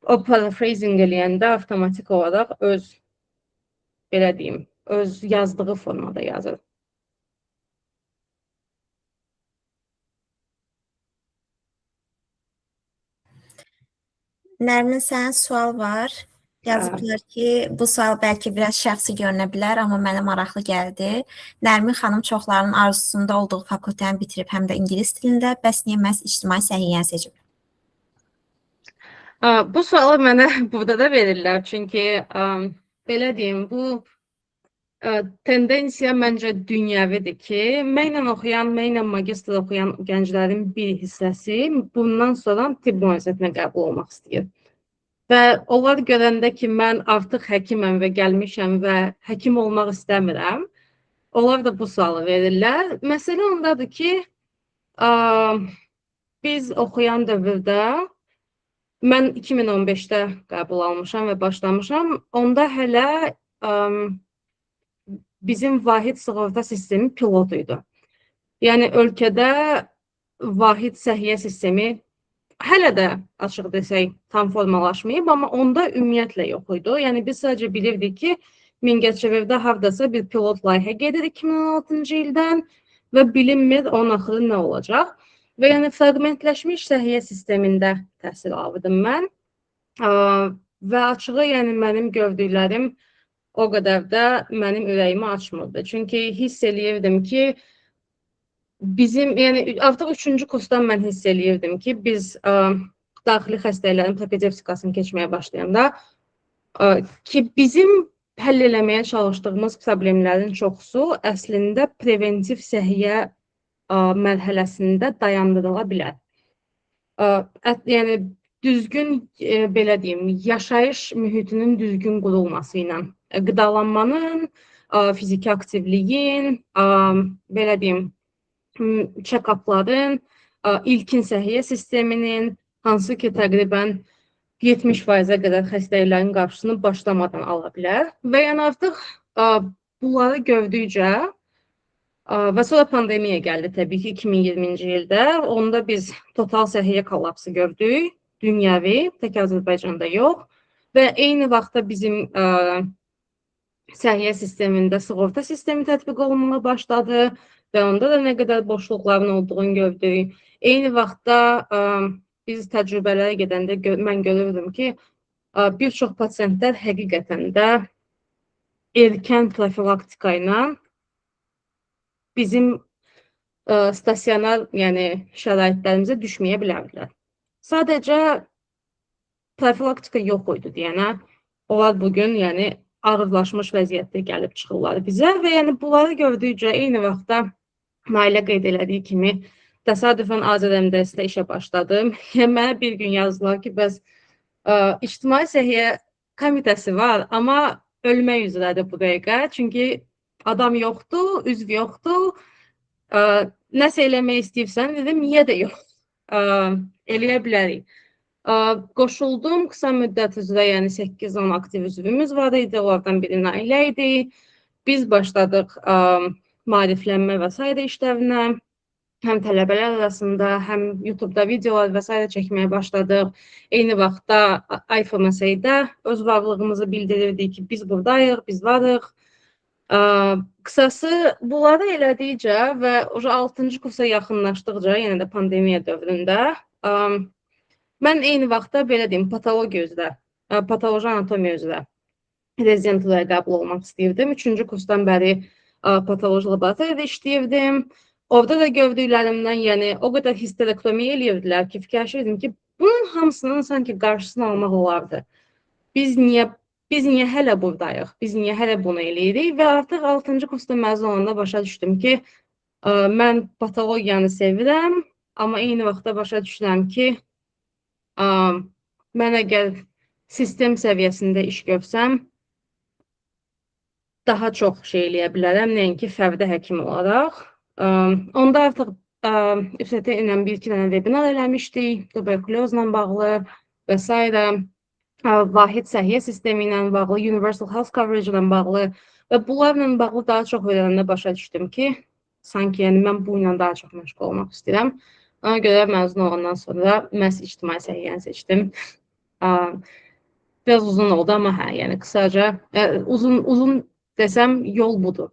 [SPEAKER 2] o paraphrasing eləyəndə avtomatik olaraq öz, belə deyim, öz yazdığı formada yazır.
[SPEAKER 1] Nərmin, sənin sual var. Yazıblar ki, bu sual bəlkə biraz şəxsi görünə bilər, amma mənə maraqlı gəldi. Nərmin xanım çoxlarının arzusunda olduğu fakültəni bitirib, həm də ingilis dilində, bəs niyə məhz ictimai səhiyyəni seçib?
[SPEAKER 2] Bu sualı mənə burada da verirlər. Çünki belə deyim, bu tendensiya məncə dünyəvidir ki, mənlə magistr oxuyan gənclərin bir hissəsi bundan sonra tibb müəssisəsinə qəbul olmaq istəyir. Və onlar görəndə ki, mən artıq həkiməm və gəlmişəm və həkim olmaq istəmirəm, onlar da bu sualı verirlər. Məsələ ondadır ki, biz oxuyan dövrdə, mən 2015-də qəbul almışam və başlamışam, onda hələ bizim vahid sığorta sistemi pilot idi. Yəni, ölkədə vahid səhiyyə sistemi hələ də açıq desək tam formalaşmayıb, amma onda ümumiyyətlə yox idi. Yəni biz sadəcə bilirdik ki, Mingəçevirdə hardasa bir pilot layihə gedir 2016-cı ildən və bilinmir onun axırı nə olacaq. Və yəni fraqmentləşmiş səhiyyə sistemində təhsil aldım mən. Və açığı yəni mənim gördüklərim o qədər də mənim ürəyimi açmırdı. Çünki hiss eləyirdim ki, yəni artıq 3-cü kursdan mən hiss eləyirdim ki, biz daxili xəstələrin propedevtikasını keçməyə başlayanda ki, bizim həll eləməyə çalışdığımız problemlərin çoxusu əslində preventiv səhiyyə mərhələsində dayandırıla bilər. Yəni düzgün, belə deyim, yaşayış mühitinin düzgün qurulması ilə, qidalanmanın, fiziki aktivliyin, belə deyim, check-upların, ilkin səhiyyə sisteminin, hansı ki, təqribən 70%-ə qədər xəstəliklərin qarşısını başlamadan ala bilər. Və yəni artıq bunları gördükcə və sonra pandemiya gəldi təbii ki, 2020-ci ildə. Onda biz total səhiyyə kollapsı gördük, dünyəvi, tək Azərbaycanda yox. Və eyni vaxtda bizim səhiyyə sistemində sığorta sistemi tətbiq olunmağa başladı və onda da nə qədər boşluqların olduğunu gördük. Eyni vaxtda biz təcrübələrə gedəndə mən görürdüm ki, bir çox pasiyentlər həqiqətən də erkən profilaktika ilə bizim stasionar, yəni şəraitlərimizə düşməyə bilərdilər. Sadəcə profilaktika yox idi deyənə, onlar bugün yəni ağırlaşmış vəziyyətdə gəlib çıxırlar bizə və yəni bunları gördükcə eyni vaxtda Nailə qeyd elədiyi kimi təsadüfən AZMDS-də işə başladım. Mənə bir gün yazdılar ki, bəs ictimai səhiyyə komitəsi var, amma ölmək üzrədir bu dəqiqə. Çünki adam yoxdur, üzv yoxdur. Nəsə eləmək istəyirsən, dedim, niyə də yox? Eləyə bilərik. Qoşuldum, qısa müddət üzrə, yəni 8-10 aktiv üzvümüz var idi, onlardan biri Nailə idi. Biz başladıq maariflənmə və s. işlərinə, həm tələbələr arasında, həm YouTube-da videolar və s. çəkməyə başladıq. Eyni vaxtda iFMS-də öz varlığımızı bildirirdik ki, biz buradayıq, biz varıq. Qısası, bunları elədikcə və 6-cı kursa yaxınlaşdıqca, yenə də pandemiya dövründə, mən eyni vaxtda, belə deyim, patologiya üzrə, patoloji anatomiya üzrə rezidenturaya qəbul olmaq istəyirdim. 3-cü kursdan bəri patoloji laboratoriyada işləyirdim. Orada da gördüklərimdən, yəni o qədər histerektomiya eləyirdilər ki, fikirləşirdim ki, bunun hamısının sanki qarşısını almaq olardı. Biz niyə hələ buradayıq? Biz niyə hələ bunu eləyirik? Və artıq 6-cı kursda məzun olanda başa düşdüm ki, mən patologiyanı sevirəm, amma eyni vaxtda başa düşürəm ki, mən əgər sistem səviyyəsində iş görsəm, daha çox şey eləyə bilərəm, nəinki fərdi həkim olaraq. Onda artıq ÜFT ilə bir-iki dənə webinar eləmişdik, tuberkulozla bağlı və s. Vahid səhiyyə sistemi ilə bağlı, universal health coverage ilə bağlı və bunlarla bağlı daha çox öyrənəndə başa düşdüm ki, sanki yəni mən bu ilə daha çox məşğul olmaq istəyirəm. Ona görə məzun olandan sonra məhz ictimai səhiyyəni seçdim. Biraz uzun oldu, amma hə, yəni qısaca uzun desəm yol budur.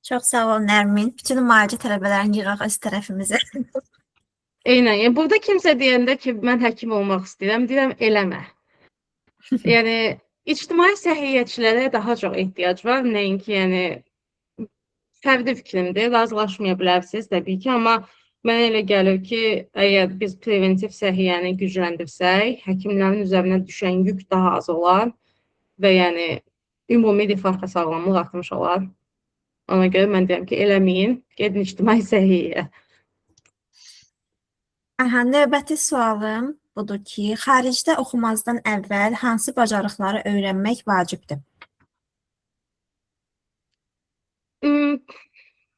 [SPEAKER 1] Çox sağ ol Nərmin. Bütün müalicə tələbələrini yığaq öz tərəfimizə.
[SPEAKER 2] Eynən. Yəni burada kimsə deyəndə ki, mən həkim olmaq istəyirəm, deyirəm eləmə. Yəni ictimai səhiyyəçilərə daha çox ehtiyac var, nəinki yəni fərdi fikrimdir, razılaşmaya bilərsiniz təbii ki, amma mənə elə gəlir ki, əgər biz preventiv səhiyyəni gücləndirsək, həkimlərin üzərinə düşən yük daha az olar və yəni ümumi rifaqa sağlamlıq artmış olar. Ona görə mən deyirəm ki, eləməyin, gedin ictimai səhiyyəyə.
[SPEAKER 1] Aha, növbəti sualım budur ki, xaricdə oxumazdan əvvəl hansı bacarıqları öyrənmək vacibdir?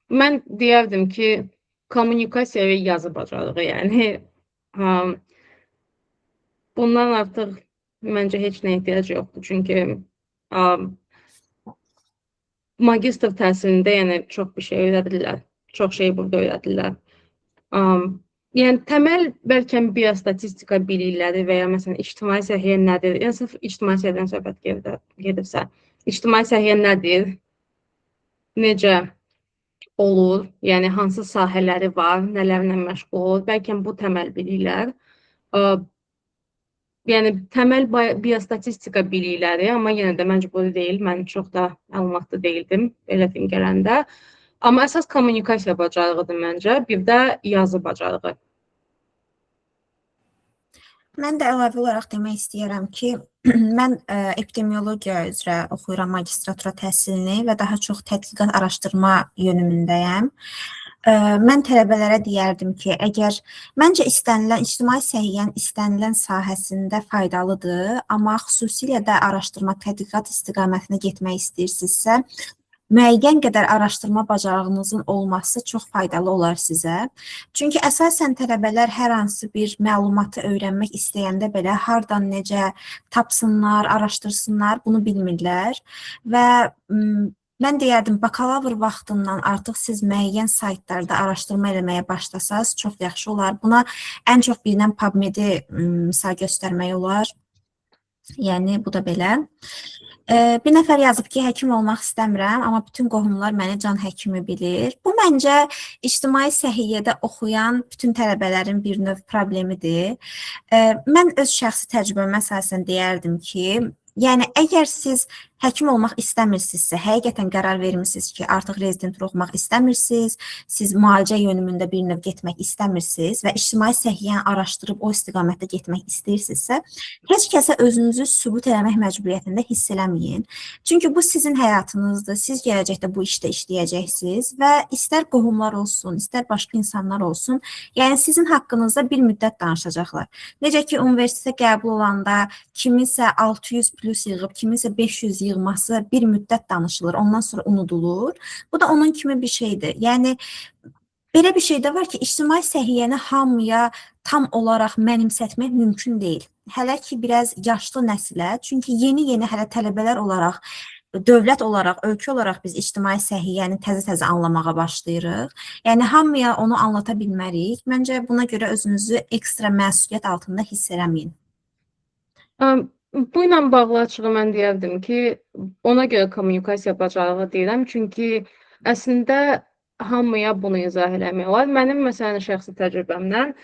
[SPEAKER 2] Mən deyərdim ki, kommunikasiya və yazı bacarığı, yəni bundan artıq məncə heç nə ehtiyac yoxdur. Çünki magistr təhsilində yəni çox bir şey öyrədirlər. Çox şey burada öyrədirlər. Yəni təməl bəlkə biostatistika bilikləri və ya məsələn ictimai səhiyyə nədir? Yəni sırf ictimai səhiyyədən söhbət gedirsə, ictimai səhiyyə nədir? Necə olur? Yəni hansı sahələri var? Nələrlə məşğul olur? Bəlkə bu təməl biliklər. Yəni təməl biostatistika bilikləri, amma yenə də məcburi deyil. Mən çox da məlumatlı deyildim belə film gələndə. Amma əsas kommunikasiya bacarığıdır məncə, bir də yazı bacarığı.
[SPEAKER 1] Mən də əlavə olaraq demək istəyirəm ki, mən epidemiologiya üzrə oxuyuram magistratura təhsilini və daha çox tədqiqat araşdırma yönümündəyəm. Mən tələbələrə deyərdim ki, əgər məncə istənilən ictimai səhiyyənin istənilən sahəsində faydalıdır, amma xüsusilə də araşdırma tədqiqat istiqamətinə getmək istəyirsinizsə, müəyyən qədər araşdırma bacarığınızın olması çox faydalı olar sizə. Çünki əsasən tələbələr hər hansı bir məlumatı öyrənmək istəyəndə belə hardan necə tapsınlar, araşdırsınlar, bunu bilmirlər və mən deyərdim, bakalavr vaxtından artıq siz müəyyən saytlarda araşdırma eləməyə başlasanız çox yaxşı olar. Buna ən çox bilinən PubMed-i misal göstərmək olar. Yəni, bu da belə. Bir nəfər yazıb ki, həkim olmaq istəmirəm, amma bütün qohumlar məni can həkimi bilir. Bu, məncə, ictimai səhiyyədə oxuyan bütün tələbələrin bir növ problemidir. Mən öz şəxsi təcrübəmə əsasən deyərdim ki, yəni, əgər siz həkim olmaq istəmirsinizsə, həqiqətən qərar vermişsiniz ki, artıq rezidentur oxumaq istəmirsiniz, siz müalicə yönümündə bir növ getmək istəmirsiniz və ictimai səhiyyəni araşdırıb o istiqamətdə getmək istəyirsinizsə, heç kəsə özünüzü sübut eləmək məcburiyyətində hiss eləməyin. Çünki bu sizin həyatınızdır, siz gələcəkdə bu işdə işləyəcəksiniz və istər qohumlar olsun, istər başqa insanlar olsun, yəni sizin haqqınızda bir müddət danışacaqlar. Necə ki, universitetə qəbul olanda kiminsə 600 plus yığıb, kiminsə 500 yığması bir müddət danışılır, ondan sonra unudulur. Bu da onun kimi bir şeydir. Yəni, belə bir şey də var ki, ictimai səhiyyəni hamıya tam olaraq mənimsətmək mümkün deyil. Hələ ki, biraz yaşlı nəsilə, çünki yeni-yeni hələ tələbələr olaraq, dövlət olaraq, ölkə olaraq biz ictimai səhiyyəni təzə-təzə anlamağa başlayırıq. Yəni, hamıya onu anlata bilmərik. Məncə, buna görə özünüzü ekstra məsuliyyət altında hiss eləməyin.
[SPEAKER 2] Bu ilə bağlı açığı mən deyərdim ki, ona görə kommunikasiya bacarığı deyirəm, çünki əslində hamıya bunu izah eləmək olar. Mənim məsələn şəxsi təcrübəmdən,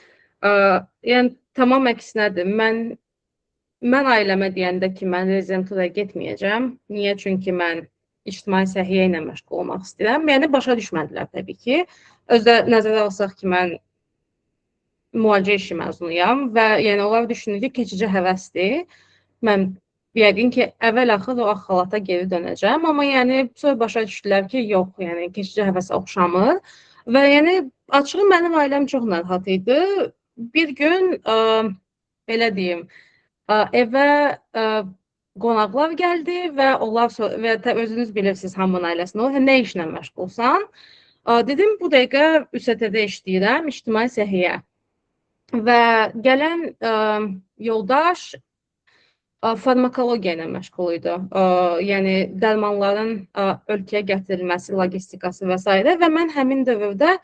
[SPEAKER 2] yəni tamam əksinədir. Mən ailəmə deyəndə ki, mən rezidenturaya getməyəcəm. Niyə? Çünki mən ictimai səhiyyə ilə məşğul olmaq istəyirəm. Yəni başa düşmədilər təbii ki. Özdə nəzərə alsaq ki, mən müalicə işi məzunuyam və yəni onlar düşünür ki, keçici həvəsdir. Mən yəqin ki, əvvəl-axır o xalata geri dönəcəm, amma yəni sonra başa düşdülər ki, yox, yəni keçici həvəsə oxşamır və yəni açığı mənim ailəm çox narahat idi. Bir gün belə deyim, evə qonaqlar gəldi və onlar və özünüz bilirsiniz hamının ailəsində o nə işlə məşğulsan? Dedim bu dəqiqə ÜST-də işləyirəm, ictimai səhiyyə. Və gələn yoldaş farmakologiya ilə məşğul idi. Yəni dərmanların ölkəyə gətirilməsi, logistikası və s. və mən həmin dövrdə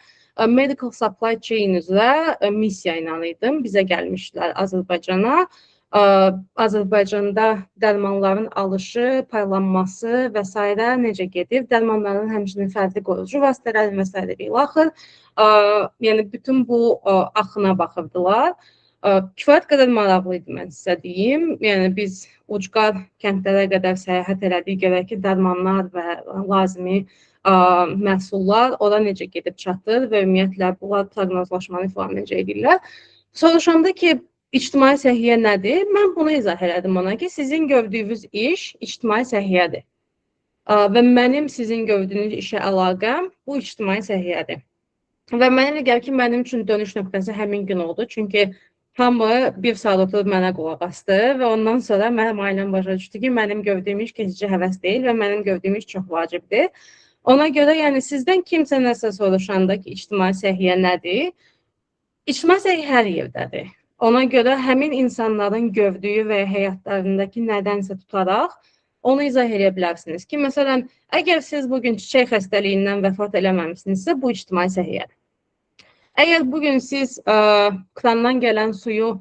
[SPEAKER 2] medical supply chain üzrə missiya ilə idim. Bizə gəlmişdilər Azərbaycana. Azərbaycanda dərmanların alışı, paylanması və s. necə gedir? Dərmanların həmçinin fərdi qoruyucu vasitələri və s. ilə axır. Yəni bütün bu axına baxırdılar. Kifayət qədər maraqlı idi, mən sizə deyim. Yəni biz ucqar kəndlərə qədər səyahət elədik, görək ki, dərmanlar və lazımi məhsullar ora necə gedib çatır və ümumiyyətlə bunlar proqnozlaşmanı falan necə edirlər. Soruşanda ki, ictimai səhiyyə nədir? Mən bunu izah elədim ona ki, sizin gördüyünüz iş ictimai səhiyyədir. Və mənim sizin gördüyünüz işə əlaqəm bu ictimai səhiyyədir. Və mənə elə gəlir ki, mənim üçün dönüş nöqtəsi həmin gün oldu. Çünki hamı bir saat oturub mənə qulaq asdı və ondan sonra mənim ailəm başa düşdü ki, mənim gördüyüm iş keçici həvəs deyil və mənim gördüyüm iş çox vacibdir. Ona görə yəni sizdən kimsə nəsə soruşanda ki, ictimai səhiyyə nədir? İctimai səhiyyə hər yerdədir. Ona görə həmin insanların gördüyü və həyatlarındakı nədənsə tutaraq onu izah edə bilərsiniz ki, məsələn, əgər siz bugün çiçək xəstəliyindən vəfat eləməmisinizsə, bu ictimai səhiyyədir. Əgər bugün siz krandan gələn suyu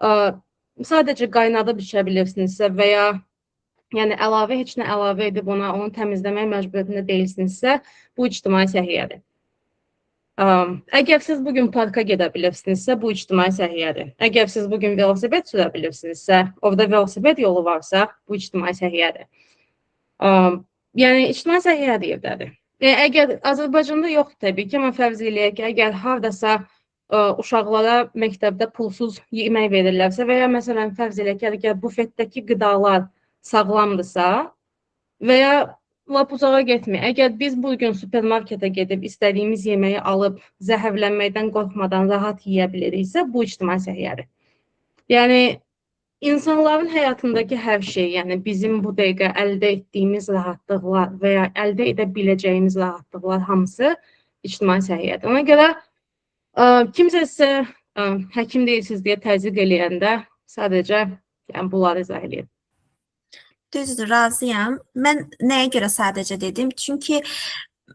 [SPEAKER 2] sadəcə qaynadıb içə bilirsinizsə və ya yəni əlavə heç nə əlavə edib onu təmizləmək məcburiyyətində deyilsinizsə, bu ictimai səhiyyədir. Əgər siz bugün parka gedə bilirsinizsə, bu ictimai səhiyyədir. Əgər siz bugün velosiped sürə bilirsinizsə, orada velosiped yolu varsa, bu ictimai səhiyyədir. Yəni ictimai səhiyyə hər yerdədir. Əgər Azərbaycanda yoxdur təbii ki, amma fərz eləyək ki, əgər hardasa uşaqlara məktəbdə pulsuz yemək verirlərsə və ya məsələn fərz eləyək ki, əgər bufetdəki qidalar sağlamdırsa və ya lap uzağa getmir. Əgər biz bugün supermarketə gedib istədiyimiz yeməyi alıb zəhərlənməkdən qorxmadan rahat yeyə biliriksə, bu ictimai səhiyyədir. Yəni İnsanların həyatındakı hər şey, yəni bizim bu dəqiqə əldə etdiyimiz rahatlıqlar və ya əldə edə biləcəyimiz rahatlıqlar hamısı ictimai səhiyyədir. Ona görə kimsə sizə həkim deyilsiniz deyə təzyiq eləyəndə sadəcə bunları izah eləyir.
[SPEAKER 1] Düzdür, razıyam. Mən nəyə görə sadəcə dedim? Çünki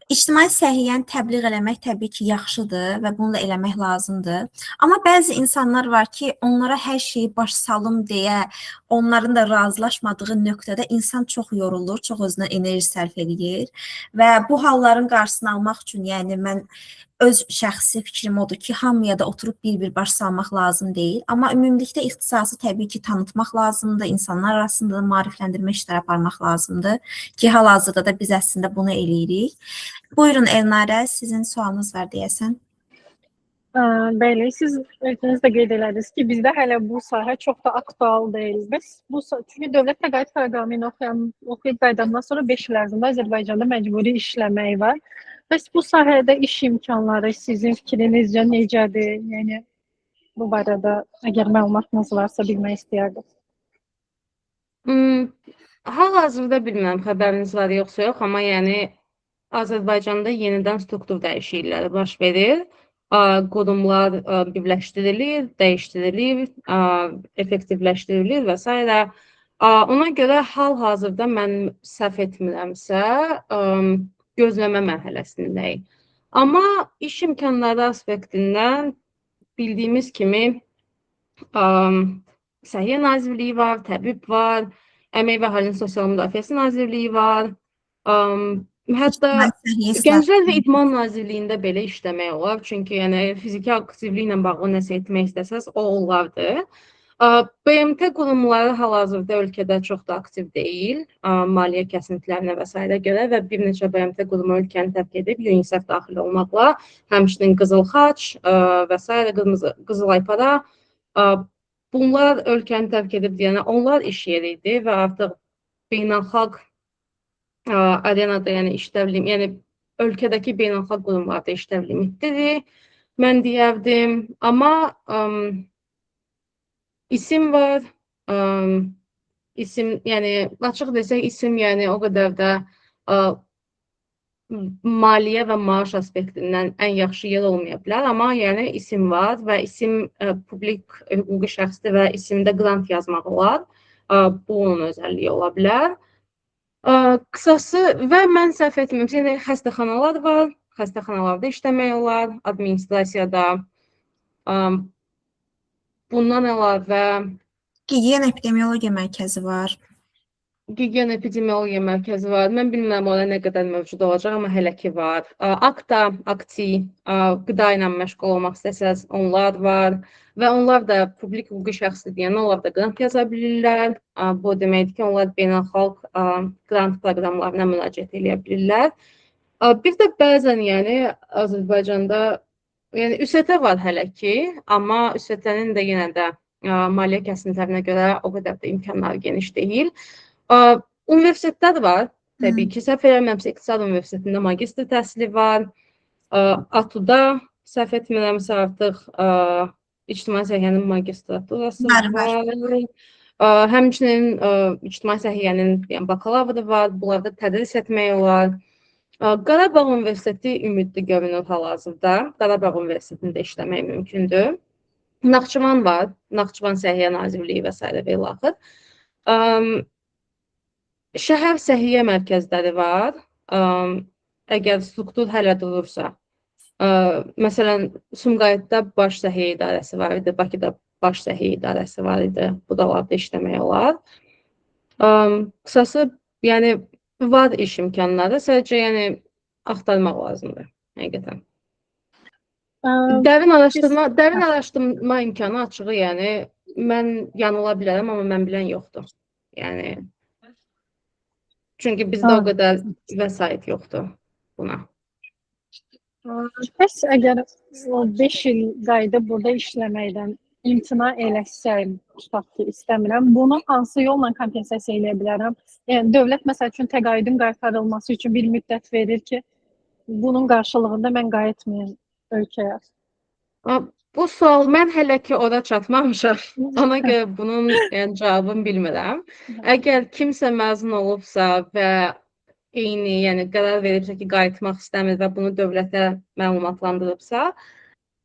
[SPEAKER 1] İctimai səhiyyəni təbliğ eləmək təbii ki, yaxşıdır və bunu da eləmək lazımdır. Amma bəzi insanlar var ki, onlara hər şeyi baş salım deyə, onların da razılaşmadığı nöqtədə insan çox yorulur, çox özünə enerji sərf edir və bu halların qarşısını almaq üçün, yəni mən öz şəxsi fikrim odur ki, hamıya da oturub bir-bir baş salmaq lazım deyil. Amma ümumilikdə ixtisası təbii ki, tanıtmaq lazımdır, insanlar arasında maarifləndirmə işləri aparmaq lazımdır ki, hal-hazırda da biz əslində bunu eləyirik. Buyurun Elnarə, sizin sualınız var deyəsən.
[SPEAKER 4] Bəli, siz özünüz də qeyd elədiniz ki, bizdə hələ bu sahə çox da aktual deyil. Çünki dövlət təqaüd proqramını oxuyub qayıdandan sonra 5 il ərzində Azərbaycanda məcburi işləmək var. Bəs bu sahədə iş imkanları sizin fikrinizcə necədir? Yəni bu barədə əgər məlumatınız varsa bilmək istəyərdim.
[SPEAKER 2] Hal-hazırda bilmirəm, xəbəriniz var yoxsa yox, amma yəni Azərbaycanda yenidən struktur dəyişiklikləri baş verir. Qurumlar birləşdirilir, dəyişdirilir, effektivləşdirilir və s. Ona görə hal-hazırda mən səhv etmirəmsə, gözləmə mərhələsindəyik. Amma iş imkanları aspektindən bildiyimiz kimi Səhiyyə Nazirliyi var, təbib var, Əmək və Əhalinin Sosial Müdafiəsi Nazirliyi var. Hətta Gənclər və İdman Nazirliyində belə işləmək olar. Çünki yəni fiziki aktivliklə bağlı nəsə etmək istəsəz, o olardı. BMT qurumları hal-hazırda ölkədə çox da aktiv deyil, maliyyə kəsintilərinə və s. görə və bir neçə BMT qurumu ölkəni tərk edib, UNICEF daxil olmaqla, həmçinin Qızıl Xaç və s. Qızıl Aypara, bunlar ölkəni tərk edib deyənə, onlar iş yeri idi və artıq beynəlxalq arenada, yəni işləvlim, yəni ölkədəki beynəlxalq qurumlarda işləvlim etdirir, mən deyərdim. Amma isim var, isim, yəni açıq desək isim, yəni o qədər də maliyyə və maaş aspektindən ən yaxşı yer olmaya bilər, amma yəni isim var və isim publik hüquqi şəxsdir və isimdə qrant yazmaq olar. Bu onun özəlliyi ola bilər. Qısası və mən səhv etmirəmsə, yəni xəstəxanalar var, xəstəxanalarda işləmək olar, administrasiyada. Bundan əlavə
[SPEAKER 1] Gigiyena epidemiologiya mərkəzi var.
[SPEAKER 2] Gigiyena epidemiologiya mərkəzi var. Mən bilmirəm orada nə qədər mövcud olacaq, amma hələ ki var. Akta, Akti, qida ilə məşğul olmaq istəsəz, onlar var və onlar da publik hüquqi şəxsdir deyəndə onlar da qrant yaza bilirlər. Bu deməkdir ki, onlar beynəlxalq qrant proqramlarına müraciət edə bilirlər. Bir də bəzən yəni Azərbaycanda yəni ÜST var hələ ki, amma ÜST-nin də yenə də maliyyə kəsintilərinə görə o qədər də imkanları geniş deyil. Universitetlər var, təbii ki, səhv eləmirəmsə, İqtisad Universitetində magistr təhsili var. ATU-da səhv etmirəmsə artıq ictimai səhiyyənin magistraturası var. Həmçinin ictimai səhiyyənin yəni bakalavri var, bunlarda tədris etmək olar. Qarabağ Universiteti ümidli görünür hal-hazırda. Qarabağ Universitetində işləmək mümkündür. Naxçıvan var, Naxçıvan Səhiyyə Nazirliyi və s. və ilaxır. Şəhər səhiyyə mərkəzləri var. Əgər struktur hələ durursa. Məsələn, Sumqayıtda baş səhiyyə idarəsi var idi, Bakıda baş səhiyyə idarəsi var idi. Bu dalarda işləmək olar. Qısası, yəni var iş imkanları, sadəcə yəni axtarmaq lazımdır, həqiqətən. Dərin araşdırma imkanı açığı, yəni mən yanıla bilərəm, amma mən bilən yoxdur. Yəni çünki bizdə o qədər vəsait yoxdur buna.
[SPEAKER 4] Bəs əgər o 5 il qayıdıb burada işləməkdən imtina eləsəm, tutaq ki, istəmirəm, bunu hansı yolla kompensasiya eləyə bilərəm? Yəni dövlət məsəl üçün təqaüdün qaytarılması üçün bir müddət verir ki, bunun qarşılığında mən qayıtmayım ölkəyə.
[SPEAKER 2] Bu sual mən hələ ki ora çatmamışam. Ona görə bunun yəni cavabını bilmirəm. Əgər kimsə məzun olubsa və eyni, yəni qərar veribsə ki, qayıtmaq istəmir və bunu dövlətə məlumatlandırıbsa,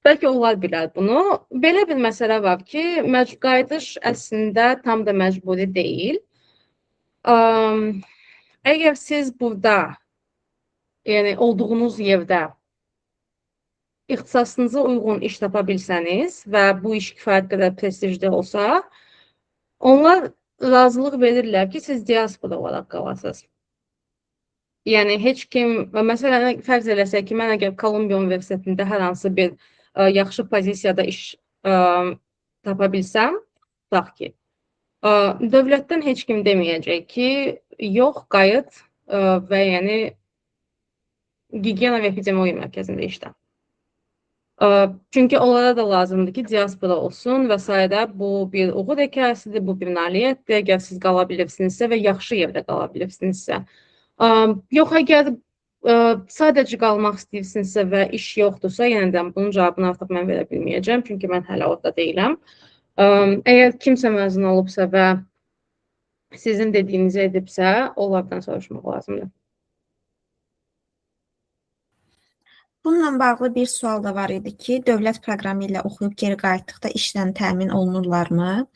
[SPEAKER 2] bəlkə olar bilər bunu. Belə bir məsələ var ki, qayıdış əslində tam da məcburi deyil. Əgər siz burada, yəni olduğunuz yerdə ixtisasınıza uyğun iş tapa bilsəniz və bu iş kifayət qədər prestijli olsa, onlar razılıq verirlər ki, siz diaspora olaraq qalasınız. Yəni, heç kim, məsələn, fərz eləsək ki, mən əgər Kolumbiya Universitetində hər hansı bir yaxşı pozisiyada iş tapa bilsəm, tutaq ki, dövlətdən heç kim deməyəcək ki, yox, qayıt və yəni Gigiyena və Epidemiologiya mərkəzində işlə. Çünki onlara da lazımdır ki, diaspora olsun və s. Bu bir uğur hekayəsidir, bu bir nailiyyətdir, əgər siz qala bilirsinizsə və yaxşı yerdə qala bilirsinizsə. Yox, əgər sadəcə qalmaq istəyirsinizsə və iş yoxdursa, yenə də bunun cavabını artıq mən verə bilməyəcəm, çünki mən hələ orada deyiləm. Əgər kimsə məzun olubsa və sizin dediyinizi edibsə, onlardan soruşmaq lazımdır.
[SPEAKER 1] Bununla bağlı bir sual da var idi ki, dövlət proqramı ilə oxuyub geri qayıtdıqda işlə təmin olunurlarmı?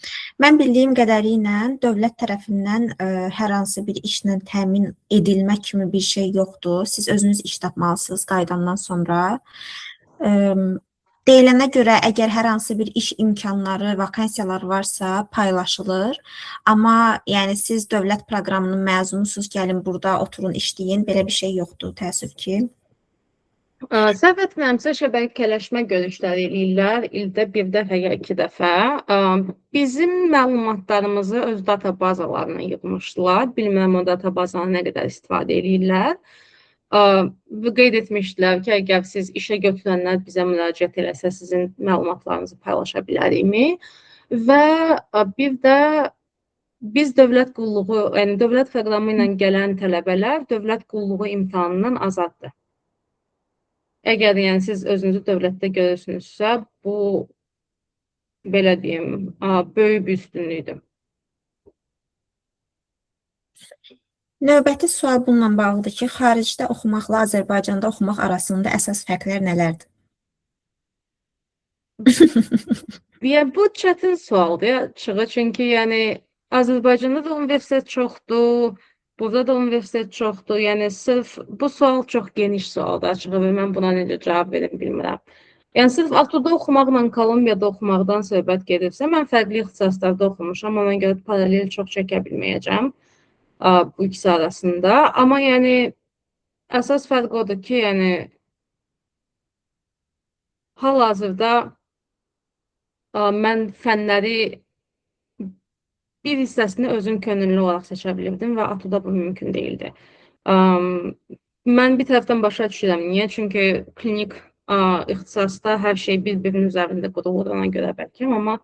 [SPEAKER 1] Mən bildiyim qədərilə dövlət tərəfindən hər hansı bir işlə təmin edilmək kimi bir şey yoxdur. Siz özünüz iş tapmalısınız qayıdandan sonra. Deyilənə görə əgər hər hansı bir iş imkanları, vakansiyalar varsa paylaşılır. Amma yəni siz dövlət proqramının məzunusunuz, gəlin burada oturun işləyin, belə bir şey yoxdur, təəssüf ki.
[SPEAKER 2] Səhv etmirəmsə, şəbəkələşmə görüşləri eləyirlər, ildə bir dəfə ya 2 dəfə. Bizim məlumatlarımızı öz databazalarına yığmışdılar. Bilmirəm o databazanı nə qədər istifadə edirlər. Qeyd etmişdilər ki, əgər siz işə götürənlər bizə müraciət eləsə, sizin məlumatlarınızı paylaşa bilərikmi? Və bir də biz dövlət qulluğu, yəni dövlət proqramı ilə gələn tələbələr dövlət qulluğu imtahanından azaddır. Əgər yəni siz özünüzü dövlətdə görürsünüzsə, bu belə deyim, böyük bir üstünlükdür.
[SPEAKER 1] Növbəti sual bununla bağlıdır ki, xaricdə oxumaqla Azərbaycanda oxumaq arasında əsas fərqlər nələrdir?
[SPEAKER 2] Yəni bu çətin sualdır açığı, çünki yəni Azərbaycanda da universitet çoxdur, burada da universitet çoxdur. Yəni sırf bu sual çox geniş sualdır açığı və mən buna necə cavab verə bilmirəm. Yəni sırf ATU-da oxumaqla Kolumbiyada oxumaqdan söhbət gedirsə, mən fərqli ixtisaslarda oxumuşam, ona görə paralel çox çəkə bilməyəcəm bu ikisi arasında. Amma yəni əsas fərq odur ki, yəni hal-hazırda mən fənləri bir hissəsini özüm könüllü olaraq seçə bilirdim və ATU-da bu mümkün deyildi. Mən bir tərəfdən başa düşürəm. Niyə? Çünki klinik ixtisasda hər şey bir-birinin üzərində qurulur ona görə bəlkə, amma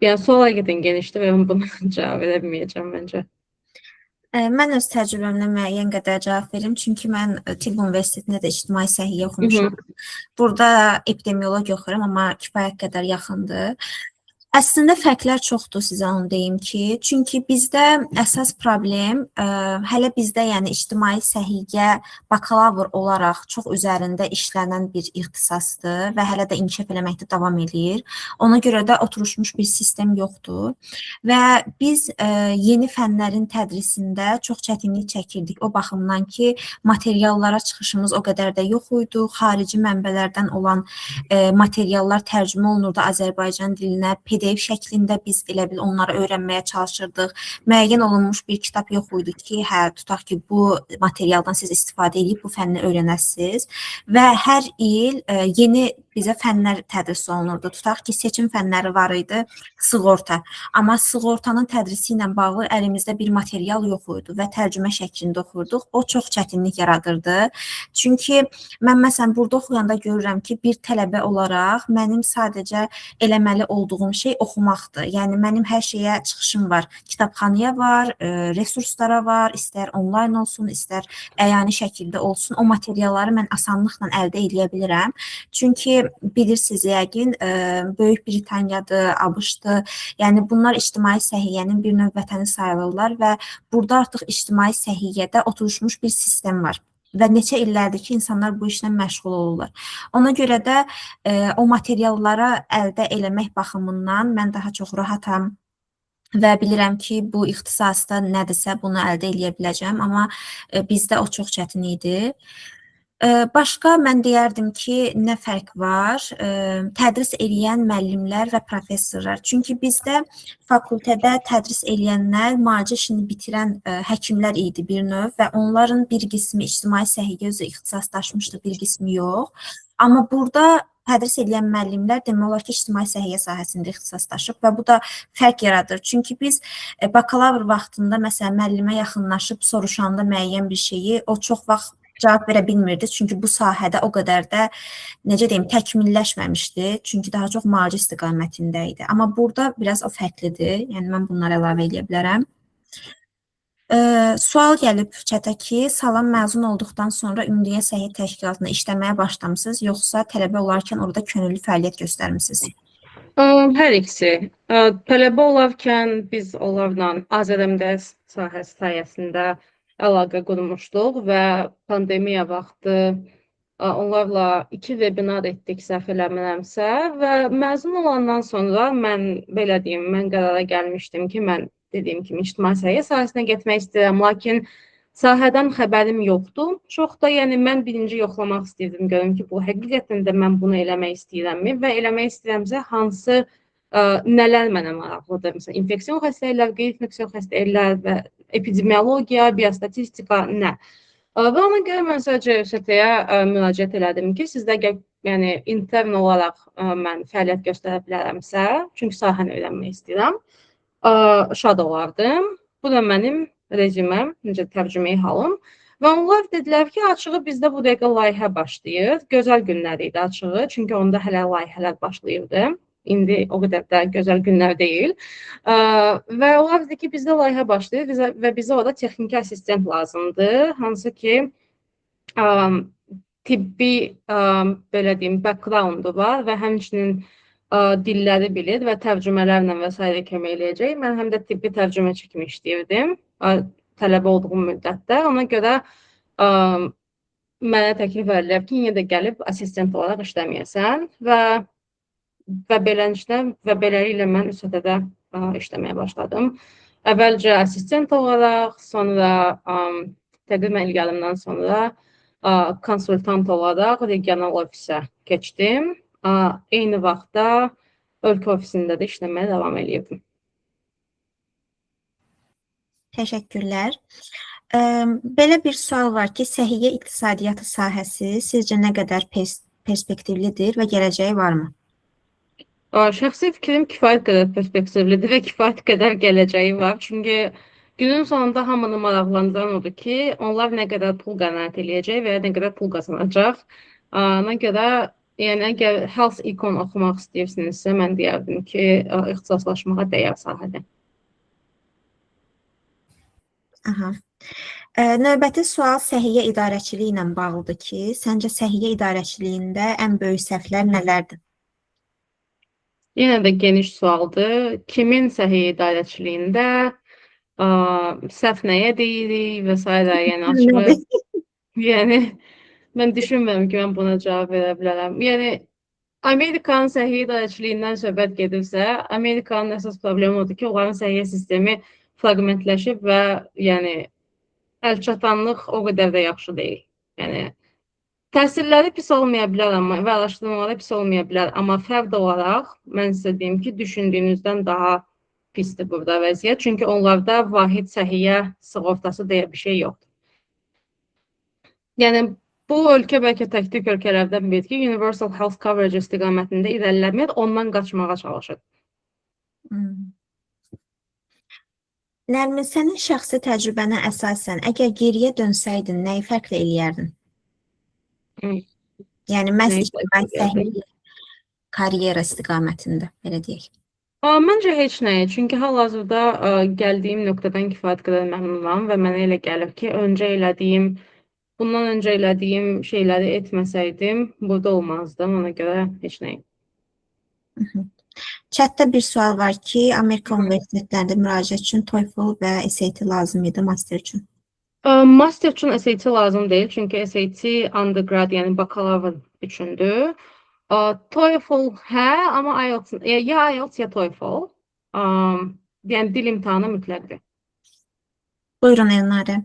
[SPEAKER 2] yəni sual həqiqətən genişdir və mən buna cavab verə bilməyəcəm məncə.
[SPEAKER 1] Mən öz təcrübəmlə müəyyən qədər cavab verim, çünki mən Tibb Universitetində də ictimai səhiyyə oxumuşam. Burada epidemiologiya oxuyuram, amma kifayət qədər yaxındır. Əslində fərqlər çoxdur, sizə onu deyim ki, çünki bizdə əsas problem hələ bizdə yəni ictimai səhiyyə bakalavr olaraq çox üzərində işlənən bir ixtisasdır və hələ də inkişaf eləməkdə davam edir. Ona görə də oturmuş bir sistem yoxdur və biz yeni fənlərin tədrisində çox çətinlik çəkirdik. O baxımdan ki, materiallara çıxışımız o qədər də yox idi. Xarici mənbələrdən olan materiallar tərcümə olunurdu Azərbaycan dilinə, PDF şəklində biz elə bil onları öyrənməyə çalışırdıq. Müəyyən olunmuş bir kitab yox idi ki, tutaq ki, bu materialdan siz istifadə edib bu fənni öyrənəsiniz və hər il yeni bizə fənlər tədris olunurdu. Tutaq ki, seçim fənləri var idi, sığorta. Amma sığortanın tədrisi ilə bağlı əlimizdə bir material yox idi və tərcümə şəklində oxuyurduq. O çox çətinlik yaradırdı. Çünki mən məsələn burada oxuyanda görürəm ki, bir tələbə olaraq mənim sadəcə eləməli olduğum şey oxumaqdır. Yəni mənim hər şeyə çıxışım var. Kitabxanaya var, resurslara var, istər onlayn olsun, istər əyani şəkildə olsun. O materialları mən asanlıqla əldə edə bilirəm. Çünki bilirsiniz yəqin, Böyük Britaniyadır, ABŞ-dır. Yəni bunlar ictimai səhiyyənin bir növ vətəni sayılırlar və burada artıq ictimai səhiyyədə oturmuş bir sistem var. Və neçə illərdir ki, insanlar bu işlə məşğul olurlar. Ona görə də o materiallara əldə eləmək baxımından mən daha çox rahatam və bilirəm ki, bu ixtisasda nədirsə bunu əldə edə biləcəm, amma bizdə o çox çətin idi. Başqa mən deyərdim ki, nə fərq var? Tədris eləyən müəllimlər və professorlar. Çünki bizdə fakültədə tədris eləyənlər müalicə işini bitirən həkimlər idi bir növ və onların bir qismi ictimai səhiyyə üzrə ixtisaslaşmışdı, bir qismi yox. Amma burada tədris edən müəllimlər demək olar ki, ictimai səhiyyə sahəsində ixtisaslaşıb və bu da fərq yaradır. Çünki biz bakalavr vaxtında məsələn müəllimə yaxınlaşıb soruşanda müəyyən bir şeyi o çox vaxt cavab verə bilmirdi. Çünki bu sahədə o qədər də, necə deyim, təkmilləşməmişdi. Çünki daha çox müalicə istiqamətində idi. Amma burada biraz o fərqlidir. Yəni mən bunları əlavə edə bilərəm. Sual gəlib çətə ki, salam, məzun olduqdan sonra Ümumdünya Səhiyyə Təşkilatına işləməyə başlamısınız, yoxsa tələbə olarkən orada könüllü fəaliyyət göstərmisiniz?
[SPEAKER 2] Hər ikisi. Tələbə olarkən biz onlarla AZMDS sahəsi sayəsində əlaqə qurmuşduq və pandemiya vaxtı onlarla 2 webinar etdik, səhv eləmirəmsə və məzun olandan sonra mən belə deyim, mən qərara gəlmişdim ki, mən dediyim kimi ictimai səhiyyə sahəsinə getmək istəyirəm, lakin sahədən xəbərim yoxdur. Çox da, yəni mən birinci yoxlamaq istəyirdim, görüm ki, bu həqiqətən də mən bunu eləmək istəyirəmmi və eləmək istəyirəmsə hansı nələr mənə maraqlıdır. Məsələn, infeksion xəstəliklər, qeyri-infeksion xəstəliklər və epidemiologiya, biostatistika, nə? Və ona görə mən sadəcə ÜST-yə müraciət elədim ki, sizdə yəni intern olaraq mən fəaliyyət göstərə bilərəmsə, çünki sahəni öyrənmək istəyirəm, şad olardım. Bu da mənim rezüməm, necə tərcümeyi halım. Və onlar dedilər ki, açığı bizdə bu dəqiqə layihə başlayır. Gözəl günlər idi açığı, çünki onda hələ layihələr başlayırdı. İndi o qədər də gözəl günlər deyil. Və onlar dedi ki, bizdə layihə başlayır və bizə orada texniki assistent lazımdır. Hansı ki, tibbi, belə deyim, background-u var və həmçinin dilləri bilir və tərcümələrlə və s. kömək eləyəcək. Mən həm də tibbi tərcüməçi kimi işləyirdim. tələbə olduğum müddətdə. Ona görə mənə təklif edilib ki, yenə də gəlib assistent olaraq işləməyəsən və beləliklə mən ÜST-də işləməyə başladım. Əvvəlcə assistent olaraq, sonra təqribən il yarımdan sonra konsultant olaraq regional ofisə keçdim. Eyni vaxtda ölkə ofisində də işləməyə davam edirdim.
[SPEAKER 1] Təşəkkürlər. Belə bir sual var ki, səhiyyə iqtisadiyyatı sahəsi sizcə nə qədər perspektivlidir və gələcəyi varmı?
[SPEAKER 2] Şəxsi fikrim kifayət qədər perspektivlidir və kifayət qədər gələcəyi var. Çünki günün sonunda hamını maraqlandıran odur ki, onlar nə qədər pul qənaət eləyəcək və ya nə qədər pul qazanacaq. Ona görə, yəni əgər health econ oxumaq istəyirsinizsə, mən deyərdim ki, ixtisaslaşmağa dəyər sahədir.
[SPEAKER 1] Aha. Növbəti sual səhiyyə idarəçiliyi ilə bağlıdır ki, səncə səhiyyə idarəçiliyində ən böyük səhvlər nələrdir?
[SPEAKER 2] Yenə də geniş sualdır. Kimin səhiyyə idarəçiliyində səhv nəyə deyirik və s. Yəni açığı, yəni mən düşünmürəm ki, mən buna cavab verə bilərəm. Yəni Amerikanın səhiyyə idarəçiliyindən söhbət gedirsə, Amerikanın əsas problemi odur ki, onların səhiyyə sistemi fragmentləşib və yəni əlçatanlıq o qədər də yaxşı deyil. Yəni təsirləri pis olmaya bilər və araşdırmaları pis olmaya bilər, amma fərd olaraq mən sizə deyim ki, düşündüyünüzdən daha pisdir burada vəziyyət. Çünki onlarda vahid səhiyyə sığortası deyə bir şey yoxdur. Yəni bu ölkə bəlkə tək-tük ölkələrdən biridir ki, Universal Health Coverage istiqamətində irəliləmir, ondan qaçmağa çalışır.
[SPEAKER 1] Nərmin, sənin şəxsi təcrübənə əsasən, əgər geriyə dönsəydin, nəyi fərqlə eləyərdin? Yəni, məhz səhiyyə karyera istiqamətində, belə deyək.
[SPEAKER 2] Məncə heç nəyi, çünki hal-hazırda gəldiyim nöqtədən kifayət qədər məmnunam və mənə elə gəlir ki, bundan öncə elədiyim şeyləri etməsəydim, burada olmazdım, ona görə heç nəyi.
[SPEAKER 1] Chatdə bir sual var ki, Amerika universitetlərində müraciət üçün TOEFL və SAT lazım idi master üçün.
[SPEAKER 2] Master üçün SAT lazım deyil, çünki SAT undergrad, yəni bakalavr üçündür. TOEFL hə, amma ya IELTS ya TOEFL. Yəni dil imtahanı mütləqdir.
[SPEAKER 1] Buyurun Elnarə.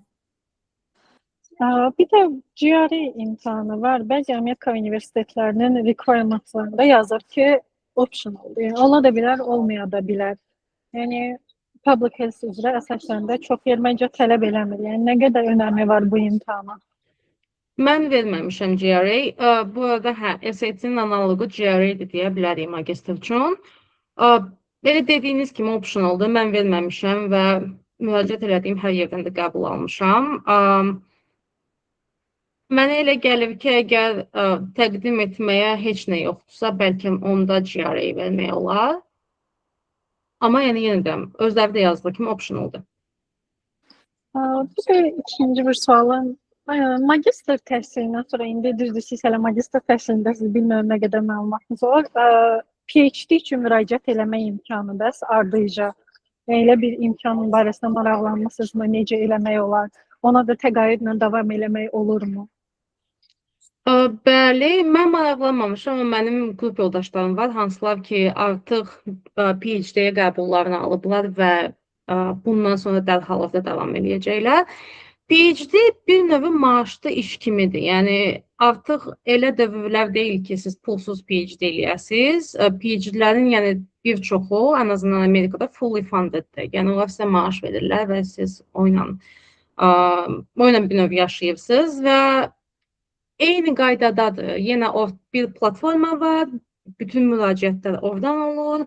[SPEAKER 4] Bir də GRE imtahanı var. Bəzi Amerika universitetlərinin requirementlarında yazır ki, optional. Yəni ola da bilər, olmaya da bilər. Yəni public health üzrə əsaslarında çox yer məncə tələb eləmir. Yəni nə qədər önəmi var bu imtahana?
[SPEAKER 2] Mən verməmişəm GRE. Bu arada hə, SAT-nin analogu GRE-dir deyə bilərik magistr üçün. Belə dediyiniz kimi optionaldır. Mən verməmişəm və müraciət elədiyim hər yerdən də qəbul almışam. Mənə elə gəlir ki, əgər təqdim etməyə heç nə yoxdursa, bəlkə onda GRE vermək olar. Amma yəni yenə də özləri də yazdığı kimi optionaldır.
[SPEAKER 4] Bir də ikinci bir sualım. Magistr təhsilindən sonra indi düzdür, siz hələ magistr təhsilindəsiniz, bilmirəm nə qədər məlumatınız var. PhD üçün müraciət eləmək imkanı bəs ardıca elə bir imkanın barəsində maraqlanmısınızmı, necə eləmək olar? Ona da təqaüdlə davam eləmək olurmu?
[SPEAKER 2] Bəli, mən maraqlanmamışam, amma mənim qrup yoldaşlarım var, hansılar ki, artıq PhD-yə qəbullarını alıblar və bundan sonra dərhal orada davam eləyəcəklər. PhD bir növ maaşlı iş kimidir. Yəni artıq elə dövrlər deyil ki, siz pulsuz PhD eləyəsiniz. PhD-lərin yəni bir çoxu, ən azından Amerikada fully fundeddir. Yəni onlar sizə maaş verirlər və siz oyla bir növ yaşayırsınız və eyni qaydadadır. Yenə bir platforma var, bütün müraciətlər oradan olur.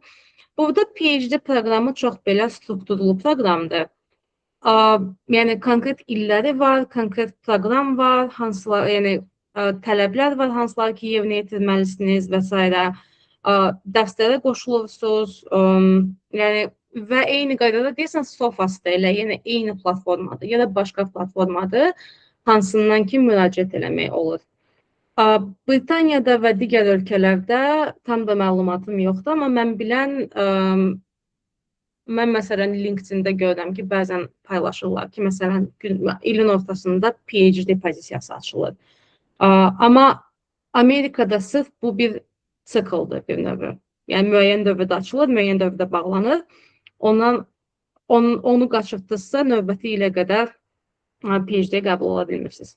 [SPEAKER 2] Burada PhD proqramı çox belə strukturlu proqramdır. Yəni konkret illəri var, konkret proqram var, hansılar, yəni tələblər var, hansılar ki, yerinə yetirməlisiniz və s. Dərslərə qoşulursunuz. Yəni və eyni qaydada deyirsən, Sofasda elə, yəni eyni platformadır ya da başqa platformadır, hansından ki, müraciət eləmək olur. Britaniyada və digər ölkələrdə tam da məlumatım yoxdur, amma mən bilən mən məsələn LinkedIn-də görürəm ki, bəzən paylaşırlar ki, məsələn ilin ortasında PhD pozisiyası açılır. Amma Amerikada sırf bu bir sikldır bir növü. Yəni müəyyən dövrdə açılır, müəyyən dövrdə bağlanır. Onu qaçırtdırsa növbəti ilə qədər PhD qəbul ola bilmirsiniz.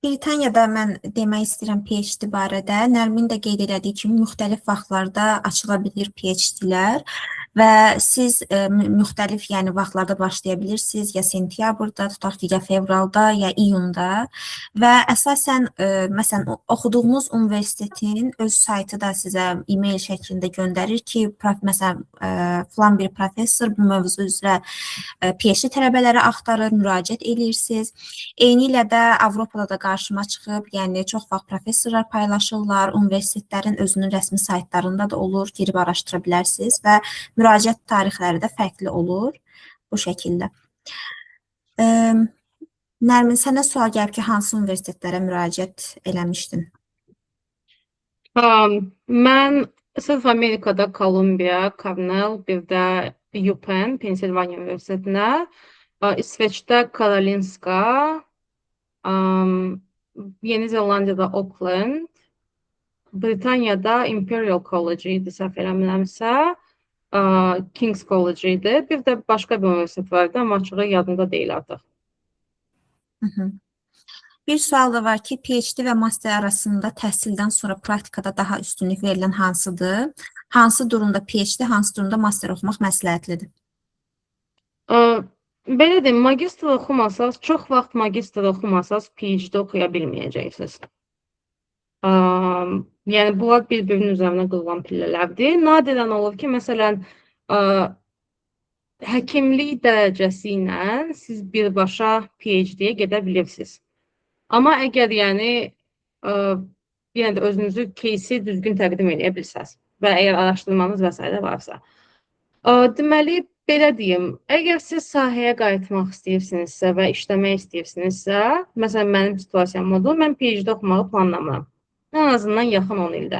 [SPEAKER 1] Britaniyada mən demək istəyirəm PhD barədə. Nərmin də qeyd elədiyi kimi müxtəlif vaxtlarda açıla bilir PhD-lər və siz müxtəlif, yəni vaxtlarda başlaya bilirsiniz, ya sentyabrda, tutaq ki, ya fevralda, ya iyunda və əsasən məsələn oxuduğunuz universitetin öz saytı da sizə e-mail şəklində göndərir ki, məsələn filan bir professor bu mövzu üzrə PhD tələbələri axtarır, müraciət edirsiniz. Eynilə də Avropada da qarşıma çıxıb, yəni çox vaxt professorlar paylaşırlar, universitetlərin özünün rəsmi saytlarında da olur, girib araşdıra bilərsiniz və müraciət tarixləri də fərqli olur bu şəkildə. Nərmin, sənə sual gəlib ki, hansı universitetlərə müraciət eləmişdin?
[SPEAKER 2] Mən sırf Amerikada Kolumbiya, Cornell, bir də UPenn, Pensilvaniya Universitetinə, İsveçdə Karolinska, Yeni Zelandiyada Auckland, Britaniyada Imperial College idi, səhv eləmirəmsə, King's College idi. Bir də başqa bir universitet vardı, amma açığı yadımda deyil artıq.
[SPEAKER 1] Bir sual da var ki, PhD və master arasında təhsildən sonra praktikada daha üstünlük verilən hansıdır? Hansı durumda PhD, hansı durumda master oxumaq məsləhətlidir?
[SPEAKER 2] Belə deyim, magistr oxumasaz, çox vaxt magistr oxumasaz PhD oxuya bilməyəcəksiniz. Yəni, bunlar bir-birinin üzərinə qırılan pillələrdir. Nadirən olur ki, məsələn, həkimlik dərəcəsi ilə siz birbaşa PhD-yə gedə bilirsiniz. Amma əgər yəni də özünüzü кейsi düzgün təqdim edə bilsəz və əgər araşdırmanız və s. varsa. Deməli, belə deyim, əgər siz sahəyə qayıtmaq istəyirsinizsə və işləmək istəyirsinizsə, məsələn, mənim situasiyam odur, mən PhD oxumağı planlamıram. Ən azından yaxın 10 ildə.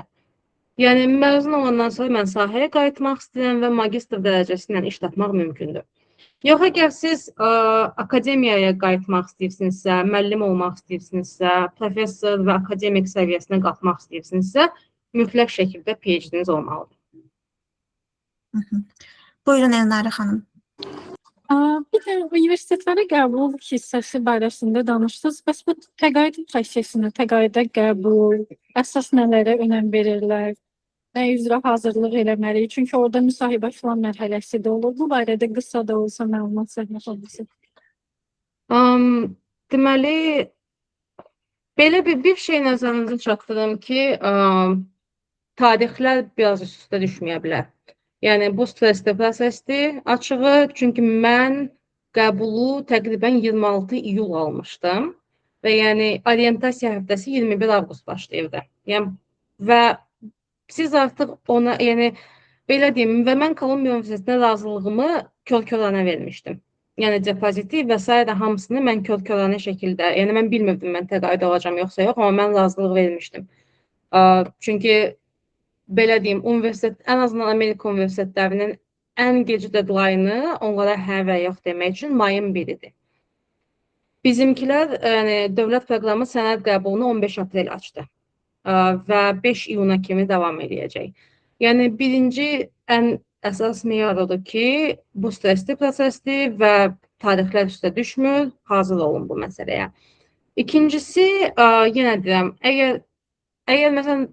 [SPEAKER 2] Yəni, məzun olandan sonra mən sahəyə qayıtmaq istəyirəm və magistr dərəcəsi ilə iş tapmaq mümkündür. Yox, əgər siz akademiyaya qayıtmaq istəyirsinizsə, müəllim olmaq istəyirsinizsə, professor və akademik səviyyəsinə qalxmaq istəyirsinizsə, mütləq şəkildə PhD-niz olmalıdır.
[SPEAKER 1] Buyurun Elnarə xanım.
[SPEAKER 4] Bir də universitetlərə qəbul hissəsi barəsində danışdınız. Bəs bu təqaüd prosesində, təqaüdə qəbul, əsas nələrə önəm verirlər? Nə üzrə hazırlıq eləməliyik? Çünki orada müsahibə filan mərhələsi də olur. Bu barədə qısa da olsa məlumat səhmət olmasın.
[SPEAKER 2] Deməli, belə bir şey nəzərinizə çatdırım ki, tarixlər biraz üst-üstə düşməyə bilər. Yəni, bu stresli prosesdir açığı, çünki mən qəbulu təqribən 26 iyul almışdım və yəni orientasiya həftəsi 21 avqust başlayırdı. Yəni, və siz artıq ona, yəni, belə deyim, və mən Kolumbiya Universitetinə razılığımı kör-körənə vermişdim. Yəni, depoziti və s. hamısını mən kör-körənə şəkildə, yəni mən bilmirdim mən təqaüd alacam yoxsa yox, amma mən razılıq vermişdim. Çünki belə deyim, ən azından Amerika universitetlərinin ən gec deadline-ı onlara hə və yox demək üçün mayın 1-idir. Bizimkilər, yəni dövlət proqramı sənəd qəbulunu 15 aprel açdı və 5 iyuna kimi davam edəcək. Yəni, birinci ən əsas meyar odur ki, bu stresli prosesdir və tarixlər üstə düşmür, hazır olun bu məsələyə. İkincisi, yenə deyirəm, əgər məsələn,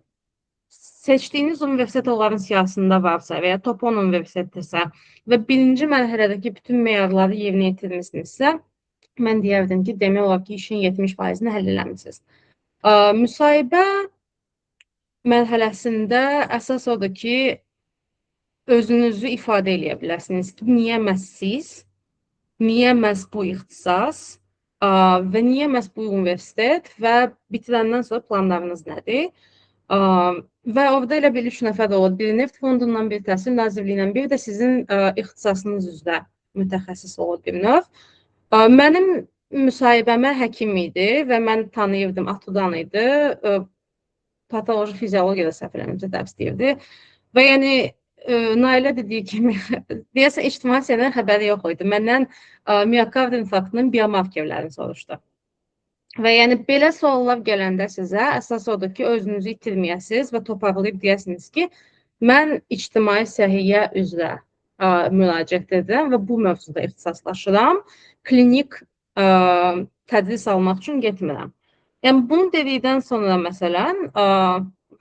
[SPEAKER 2] seçdiyiniz universitet onların siyasında varsa və ya top 10 universitetdirsə və birinci mərhələdəki bütün meyarları yerinə yetirmişsinizsə, mən deyərdim ki, demək olar ki, işin 70%-ni həll eləmişsiniz. Müsahibə mərhələsində əsas odur ki, özünüzü ifadə eləyə bilərsiniz ki, niyə məhz siz, niyə məhz bu ixtisas və niyə məhz bu universitet və bitirəndən sonra planlarınız nədir? Və orada elə bir 3 nəfər olur. Biri Neft Fondundan, bir Təhsil Nazirliyindən, bir də sizin ixtisasınız üzrə mütəxəssis olur bir növ. Mənim müsahibəmə həkim idi və mən tanıyırdım, Atudan idi. Patoloji fiziologiyada səhv eləmirəmsə dərs deyirdi. Və yəni Nailə dediyi kimi, deyəsən ictimai siyasətdən xəbəri yox idi. Məndən miokard infarktının biomarkerlərini soruşdu. Və yəni belə suallar gələndə sizə əsas odur ki, özünüzü itirməyəsiniz və toparlayıb deyəsiniz ki, mən ictimai səhiyyə üzrə müraciət edirəm və bu mövzuda ixtisaslaşıram. Klinik tədris almaq üçün getmirəm. Yəni bunu dedikdən sonra məsələn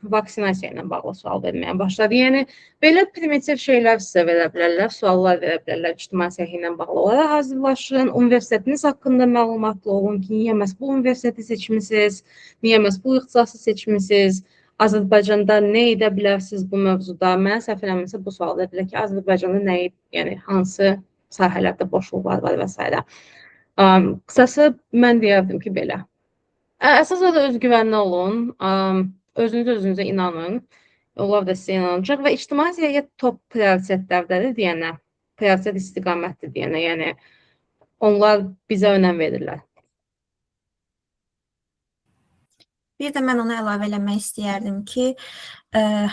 [SPEAKER 2] vaksinasiya ilə bağlı sual verməyə başladı. Yəni belə primitiv şeylər sizə verə bilərlər, suallar verə bilərlər ictimai səhiyyə ilə bağlı olaraq. Hazırlaşın, universitetiniz haqqında məlumatlı olun ki, niyə məhz bu universiteti seçmisiniz, niyə məhz bu ixtisası seçmisiniz, Azərbaycanda nə edə bilərsiniz bu mövzuda? Mənə səhv eləmirəmsə bu sual edilir ki, Azərbaycanda nə, yəni hansı sahələrdə boşluqlar var və s. Qısası mən deyərdim ki, belə. Əsas olaraq özgüvənli olun, özünüzə inanın, onlar da sizə inanacaq və ictimai səhiyyə top prioritetlərdədir deyənə, prioritet istiqamətdir deyənə, yəni onlar bizə önəm verirlər.
[SPEAKER 1] Bir də mən ona əlavə eləmək istəyərdim ki,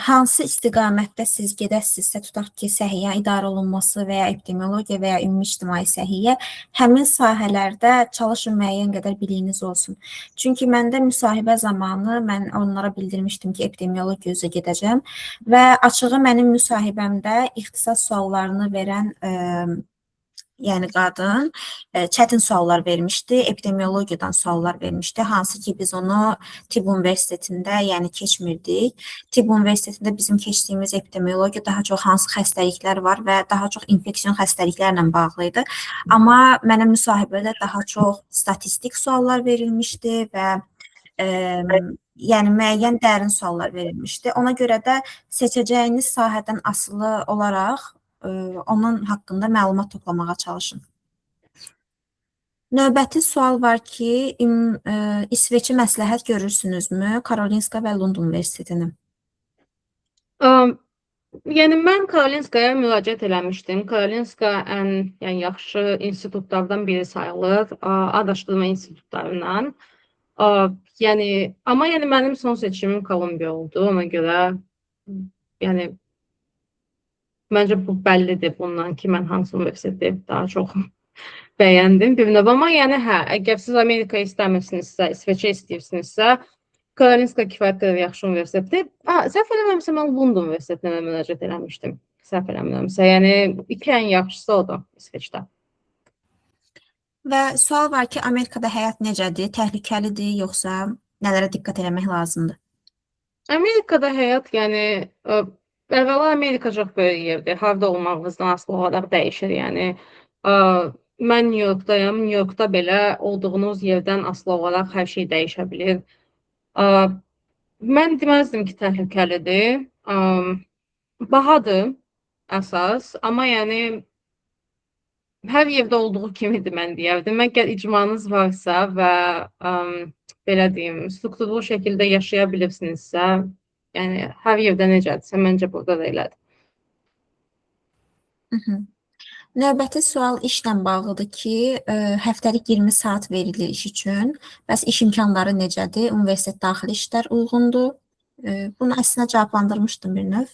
[SPEAKER 1] hansı istiqamətdə siz gedəsinizsə, tutaq ki, səhiyyə idarə olunması və ya epidemiologiya və ya ümumi ictimai səhiyyə, həmin sahələrdə çalışın müəyyən qədər biliyiniz olsun. Çünki məndə müsahibə zamanı mən onlara bildirmişdim ki, epidemiologiya üzrə gedəcəm və açığı mənim müsahibəmdə ixtisas suallarını verən yəni qadın çətin suallar vermişdi, epidemiologiyadan suallar vermişdi, hansı ki biz onu Tibb Universitetində yəni keçmirdik. Tibb Universitetində bizim keçdiyimiz epidemiologiya daha çox hansı xəstəliklər var və daha çox infeksion xəstəliklərlə bağlı idi. Amma mənə müsahibədə daha çox statistik suallar verilmişdi və yəni müəyyən dərin suallar verilmişdi. Ona görə də seçəcəyiniz sahədən asılı olaraq onun haqqında məlumat toplamağa çalışın. Növbəti sual var ki, İsveçi məsləhət görürsünüzmü? Karolinska və Lund Universitetini.
[SPEAKER 2] Yəni mən Karolinskaya müraciət eləmişdim. Karolinska ən yaxşı institutlardan biri sayılır, araşdırma institutlarından. Yəni amma mənim son seçimim Kolumbiya oldu. Ona görə yəni məncə bu bəllidir bundan ki, mən hansı universiteti daha çox bəyəndim bir növ. Amma yəni əgər siz Amerika istəmirsinizsə, İsveçə istəyirsinizsə, Karolinska kifayət qədər yaxşı universitetdir. Səhv eləmirəmsə mən Lund Universitetinə müraciət eləmişdim. Səhv eləmirəmsə, yəni iki ən yaxşısı odur İsveçdə.
[SPEAKER 1] Və sual var ki, Amerikada həyat necədir? Təhlükəlidir, yoxsa nələrə diqqət eləmək lazımdır?
[SPEAKER 2] Amerikada həyat, yəni əvvəla Amerika çox böyük yerdir. Harda olmağınızdan asılı olaraq dəyişir. Yəni mən New Yorkdayam. New Yorkda belə olduğunuz yerdən asılı olaraq hər şey dəyişə bilir. Mən deməzdim ki, təhlükəlidir. Bahadır əsas, amma yəni hər yerdə olduğu kimidir mən deyərdim. Əgər icmanız varsa və belə deyim, strukturlu şəkildə yaşaya bilirsinizsə, yəni hər yerdə necədirsə, məncə burada da elədir.
[SPEAKER 1] Növbəti sual işlə bağlıdır ki, həftəlik 20 saat verilir iş üçün. Bəs iş imkanları necədir? Universitet daxili işlər uyğundur. Bunu əslində cavablandırmışdım bir növ.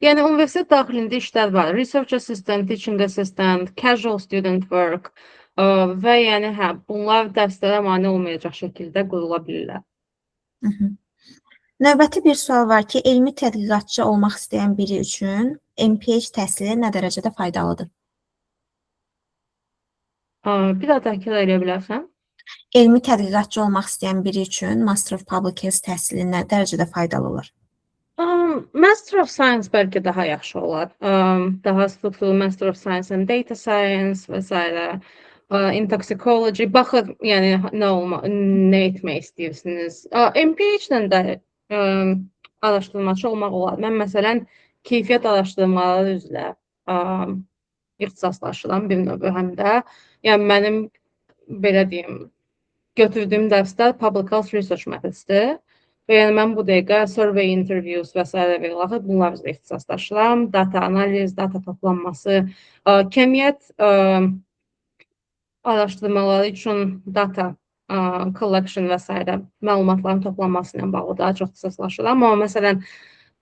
[SPEAKER 2] Yəni universitet daxilində işlər var. Research assistant, teaching assistant, casual student work və yəni bunlar dərslərə mane olmayacaq şəkildə qurula bilirlər.
[SPEAKER 1] Növbəti bir sual var ki, elmi tədqiqatçı olmaq istəyən biri üçün MPH təhsili nə dərəcədə faydalıdır?
[SPEAKER 2] Bir daha təkrar edə bilərsən?
[SPEAKER 1] Elmi tədqiqatçı olmaq istəyən biri üçün Master of Public Health təhsili nə dərəcədə faydalı olur?
[SPEAKER 2] Master of Science bəlkə daha yaxşı olar. Daha strukturlu Master of Science and Data Science və s. Intoxicology, baxır, yəni nə etmək istəyirsiniz. MPH-lə də araşdırmacı olmaq olar. Mən məsələn, keyfiyyət araşdırmaları üzrə ixtisaslaşıram bir növ həm də. Yəni mənim, belə deyim, götürdüyüm dərslər Public Health Research Methods'dir. Və yəni mən bu dəqiqə survey interviews və s. və bunlar üzrə ixtisaslaşıram. Data analiz, data toplanması, kəmiyyət araşdırmaları üçün data collection və s. məlumatların toplanması ilə bağlı daha çox ixtisaslaşıram. Amma məsələn,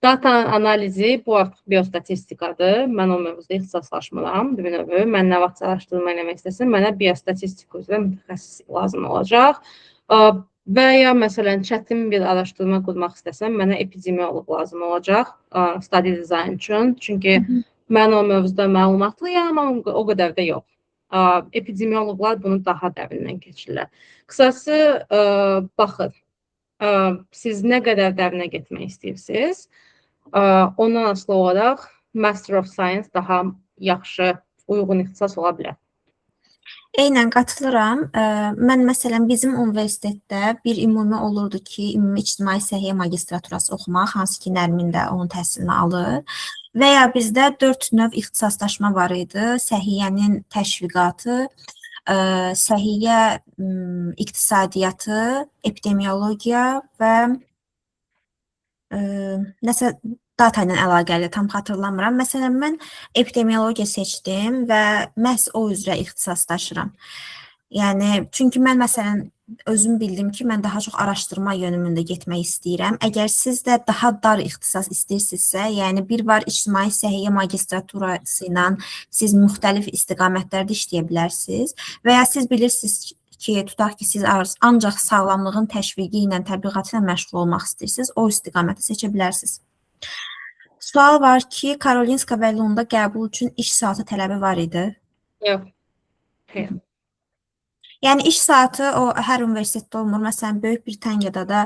[SPEAKER 2] Data analizi bu artıq biostatistikadır. Mən o mövzuda ixtisaslaşmıram. Bir növ mən nə vaxt araşdırma eləmək istəsəm, mənə biostatistika üzrə mütəxəssis lazım olacaq. Və ya məsələn çətin bir araşdırma qurmaq istəsəm, mənə epidemioloq lazım olacaq study design üçün. Çünki mən o mövzuda məlumatlıyam, amma o qədər də yox. Epidemioloqlar bunu daha dərindən keçirlər. Qısası baxın, siz nə qədər dərinə getmək istəyirsiniz? Ondan asılı olaraq Master of Science daha yaxşı, uyğun ixtisas ola bilər.
[SPEAKER 1] Eynən qatılıram. Mən məsələn bizim universitetdə bir ümumi olurdu ki, ümumi ictimai səhiyyə magistraturası oxumaq, hansı ki Nərmin də onun təhsilini alır. Və ya bizdə 4 növ ixtisaslaşma var idi. Səhiyyənin təşviqatı, səhiyyə iqtisadiyyatı, epidemiologiya və nəsə data ilə əlaqəli, tam xatırlamıram. Məsələn, mən epidemiologiya seçdim və məhz o üzrə ixtisaslaşıram. Yəni, çünki mən məsələn özüm bildim ki, mən daha çox araşdırma yönümündə getmək istəyirəm. Əgər siz də daha dar ixtisas istəyirsinizsə, yəni bir var ictimai səhiyyə magistraturası ilə siz müxtəlif istiqamətlərdə işləyə bilərsiniz və ya siz bilirsiniz ki, tutaq ki, siz ancaq sağlamlığın təşviqi ilə, təbliğatı ilə məşğul olmaq istəyirsiniz, o istiqaməti seçə bilərsiniz. Sual var ki, Karolinska və Lunda qəbul üçün iş saatı tələbi var idi.
[SPEAKER 2] Yox. Xeyr.
[SPEAKER 1] Yəni iş saatı o hər universitetdə olmur. Məsələn, Böyük Britaniyada da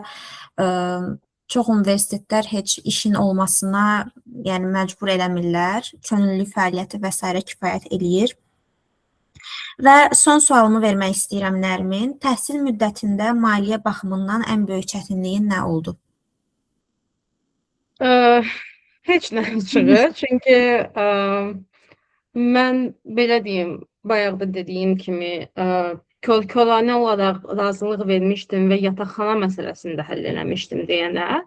[SPEAKER 1] çox universitetlər heç işin olmasına, yəni məcbur eləmirlər. Könüllü fəaliyyəti və s. kifayət eləyir. Və son sualımı vermək istəyirəm Nərmin. Təhsil müddətində maliyyə baxımından ən böyük çətinliyin nə oldu?
[SPEAKER 2] Heç nə çıxır. Çünki mən belə deyim, bayaq da dediyim kimi kölkəlanə olaraq razılıq vermişdim və yataqxana məsələsini də həll eləmişdim deyənə.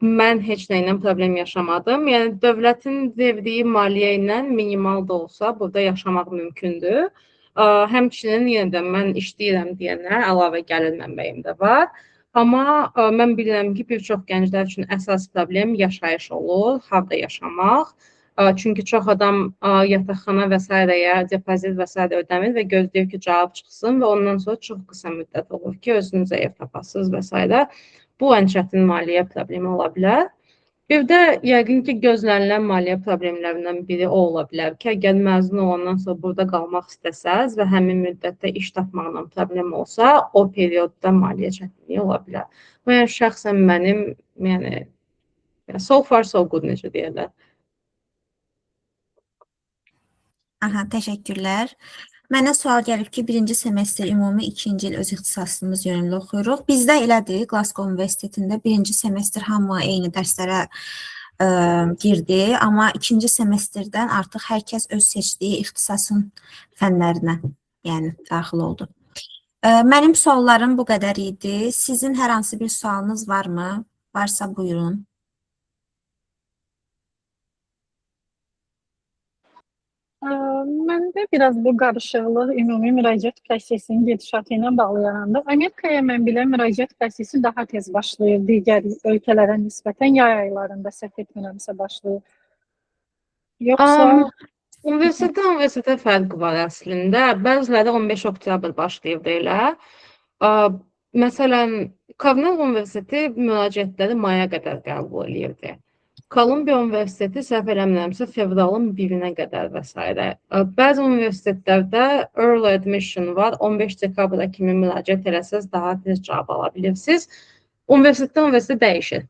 [SPEAKER 2] Mən heç nə ilə problem yaşamadım. Yəni dövlətin verdiyi maliyyə ilə minimal da olsa burada yaşamaq mümkündür. Həmçinin yenə də mən işləyirəm deyənə əlavə gəlir mənbəyim də var. Amma mən bilirəm ki, bir çox gənclər üçün əsas problem yaşayış olur, harda yaşamaq. Çünki çox adam yataqxana və s.yə depozit və s. ödəmir və gözləyir ki, cavab çıxsın və ondan sonra çox qısa müddət olur ki, özünüzə ev tapasınız və s. Bu ən çətin maliyyə problemi ola bilər. Bir də yəqin ki, gözlənilən maliyyə problemlərindən biri o ola bilər ki, əgər məzun olandan sonra burada qalmaq istəsəz və həmin müddətdə iş tapmaqla problem olsa, o periodda maliyyə çətinliyi ola bilər. Yəni şəxsən mənim, yəni so far so good necə deyirlər.
[SPEAKER 1] Aha, təşəkkürlər. Mənə sual gəlib ki, birinci semestr ümumi 2-ci il öz ixtisasımız yönümlü oxuyuruq. Bizdə elədir, Glasgow Universitetində birinci semestr hamı eyni dərslərə girdi, amma ikinci semestrdən artıq hər kəs öz seçdiyi ixtisasın fənlərinə daxil oldu. Mənim suallarım bu qədər idi. Sizin hər hansı bir sualınız varmı? Varsa buyurun.
[SPEAKER 4] Məndə biraz bu qarışıqlıq ümumi müraciət prosesinin gedişatı ilə bağlayandı. Amerikaya mən bilən müraciət prosesi daha tez başlayır digər ölkələrə nisbətən, yay aylarında səhv etmirəmsə başlayır. Yoxsa
[SPEAKER 2] Universitetə fərq var əslində. Bəziləri 15 oktyabr başlayıb elə. Məsələn, Cornell Universiteti müraciətləri maya qədər qəbul edirdi. Kolumbiya Universiteti səhv eləmirəmsə fevralın 1-nə qədər və s. Bəzi universitetlərdə early admission var. 15 dekabra kimi müraciət eləsəz daha tez cavab ala bilirsiniz. Universitetə dəyişir.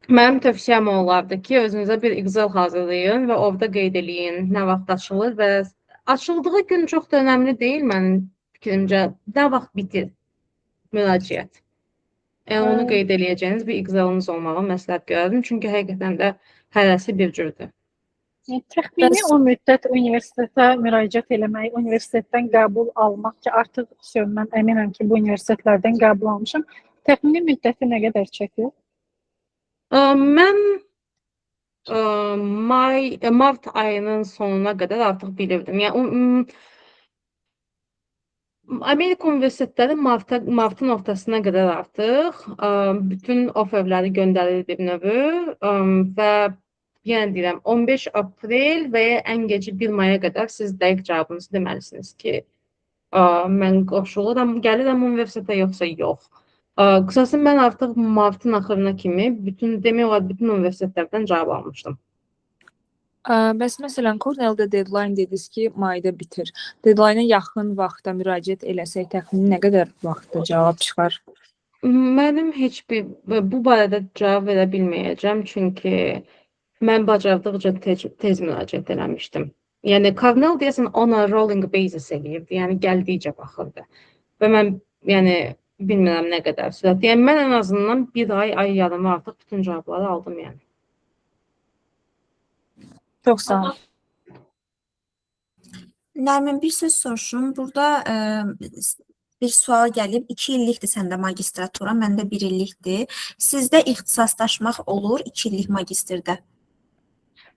[SPEAKER 2] Mənim tövsiyəm olardı ki, özünüzə bir Excel hazırlayın və orada qeyd eləyin nə vaxt açılır və açıldığı gün çox da önəmli deyil mənim fikrimcə. Nə vaxt bitir müraciət. Yəni onu qeyd eləyəcəyiniz bir Excel-ınız olmağı məsləhət görərdim. Çünki həqiqətən də hərəsi bir cürdür.
[SPEAKER 4] Təxmini o müddət universitetə müraciət eləmək, universitetdən qəbul almaq ki, artıq mən əminəm ki, bu universitetlərdən qəbul almışam. Təxmini müddəti nə qədər çəkir?
[SPEAKER 2] Mən mart ayının sonuna qədər artıq bilirdim. Yəni Amerika universitetləri martın ortasına qədər artıq bütün oferləri göndərir bir növü və yenə deyirəm 15 aprel və ya ən gecə 1 maya qədər siz dəqiq cavabınızı deməlisiniz ki, mən qoşuluram, gəlirəm universitetə yoxsa yox. Qısası mən artıq martın axırına kimi demək olar bütün universitetlərdən cavab almışdım.
[SPEAKER 3] Bəs məsələn, Cornell-da deadline dediniz ki, mayda bitir. Deadline-a yaxın vaxtda müraciət eləsək təxmini nə qədər vaxtda cavab çıxar?
[SPEAKER 2] Mənim heç bir bu barədə cavab verə bilməyəcəm, çünki mən bacardıqca tez müraciət eləmişdim. Yəni Cornell deyəsən ona rolling basis eləyirdi, yəni gəldikcə baxırdı. Və mən bilmirəm nə qədər sürət. Yəni mən ən azından bir ay yarım artıq bütün cavabları aldım yəni.
[SPEAKER 3] Çox sağ olun.
[SPEAKER 1] Nərmin, bir söz soruşum. Burada bir sual gəlib. 2 illikdir səndə magistratura, məndə 1 illikdir. Sizdə ixtisaslaşmaq olur 2 illik magistrdə?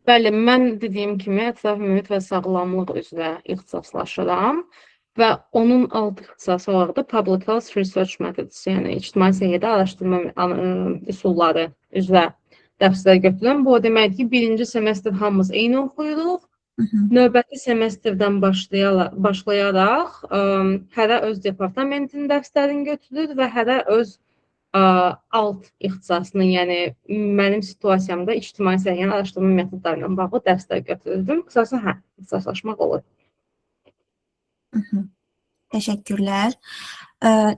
[SPEAKER 2] Bəli, mən dediyim kimi ətraf mühit və sağlamlıq üzrə ixtisaslaşıram və onun alt ixtisası olaraq da Public Health Research Methods, yəni ictimai səhiyyədə araşdırma üsulları üzrə dərslər götürürəm. Bu o deməkdir ki, birinci semestr hamımız eyni oxuyuruq. Növbəti semestrdən başlayaraq hərə öz departamentinin dərslərini götürür və hərə öz alt ixtisasını, yəni mənim situasiyamda ictimai səhiyyənin araşdırma metodları ilə bağlı dərslər götürürdüm. Qısası ixtisaslaşmaq olur.
[SPEAKER 1] Təşəkkürlər.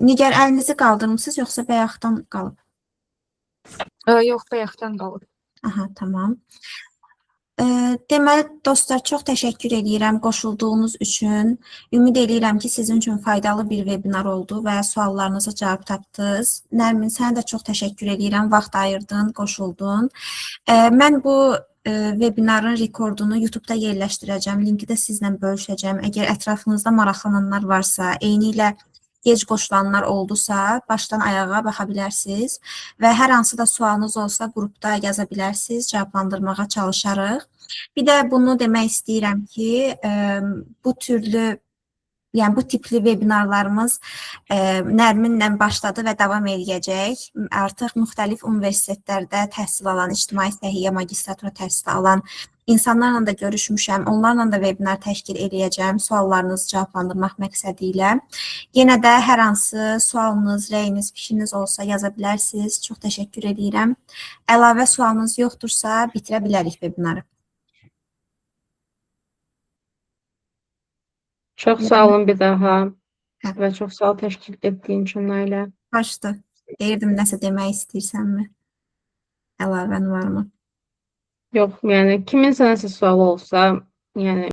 [SPEAKER 1] Nigar, əlinizi qaldırmısınız, yoxsa bayaqdan qalıb?
[SPEAKER 3] Yox, bayaqdan qalıb.
[SPEAKER 1] Aha, tamam. Deməli, dostlar, çox təşəkkür edirəm qoşulduğunuz üçün. Ümid edirəm ki, sizin üçün faydalı bir webinar oldu və suallarınıza cavab tapdınız. Nərmin, sənə də çox təşəkkür edirəm. Vaxt ayırdın, qoşuldun. Mən bu webinarın rekordunu YouTube-da yerləşdirəcəm. Linki də sizlə bölüşəcəm. Əgər ətrafınızda maraqlananlar varsa, eyni ilə gec qoşulanlar oldusa, başdan ayağa baxa bilərsiniz və hər hansı da sualınız olsa qrupda yaza bilərsiniz, cavablandırmağa çalışarıq. Bir də bunu demək istəyirəm ki, bu tipli webinarlarımız Nərminlə başladı və davam edəcək. Artıq müxtəlif universitetlərdə təhsil alan, ictimai səhiyyə magistratura təhsili alan insanlarla da görüşmüşəm. Onlarla da webinar təşkil edəcəm, suallarınızı cavablandırmaq məqsədi ilə. Yenə də hər hansı sualınız, rəyiniz, fikriniz olsa yaza bilərsiniz. Çox təşəkkür edirəm. Əlavə sualınız yoxdursa, bitirə bilərik webinarı.
[SPEAKER 2] Çox sağ olun bir daha və çox sağ ol təşkil etdiyin üçün Nailə.
[SPEAKER 1] Başdı. Deyirdim, nəsə demək istəyirsənmi? Əlavən varmı?
[SPEAKER 2] Yox, yəni kimin sənəsə sualı olsa, yəni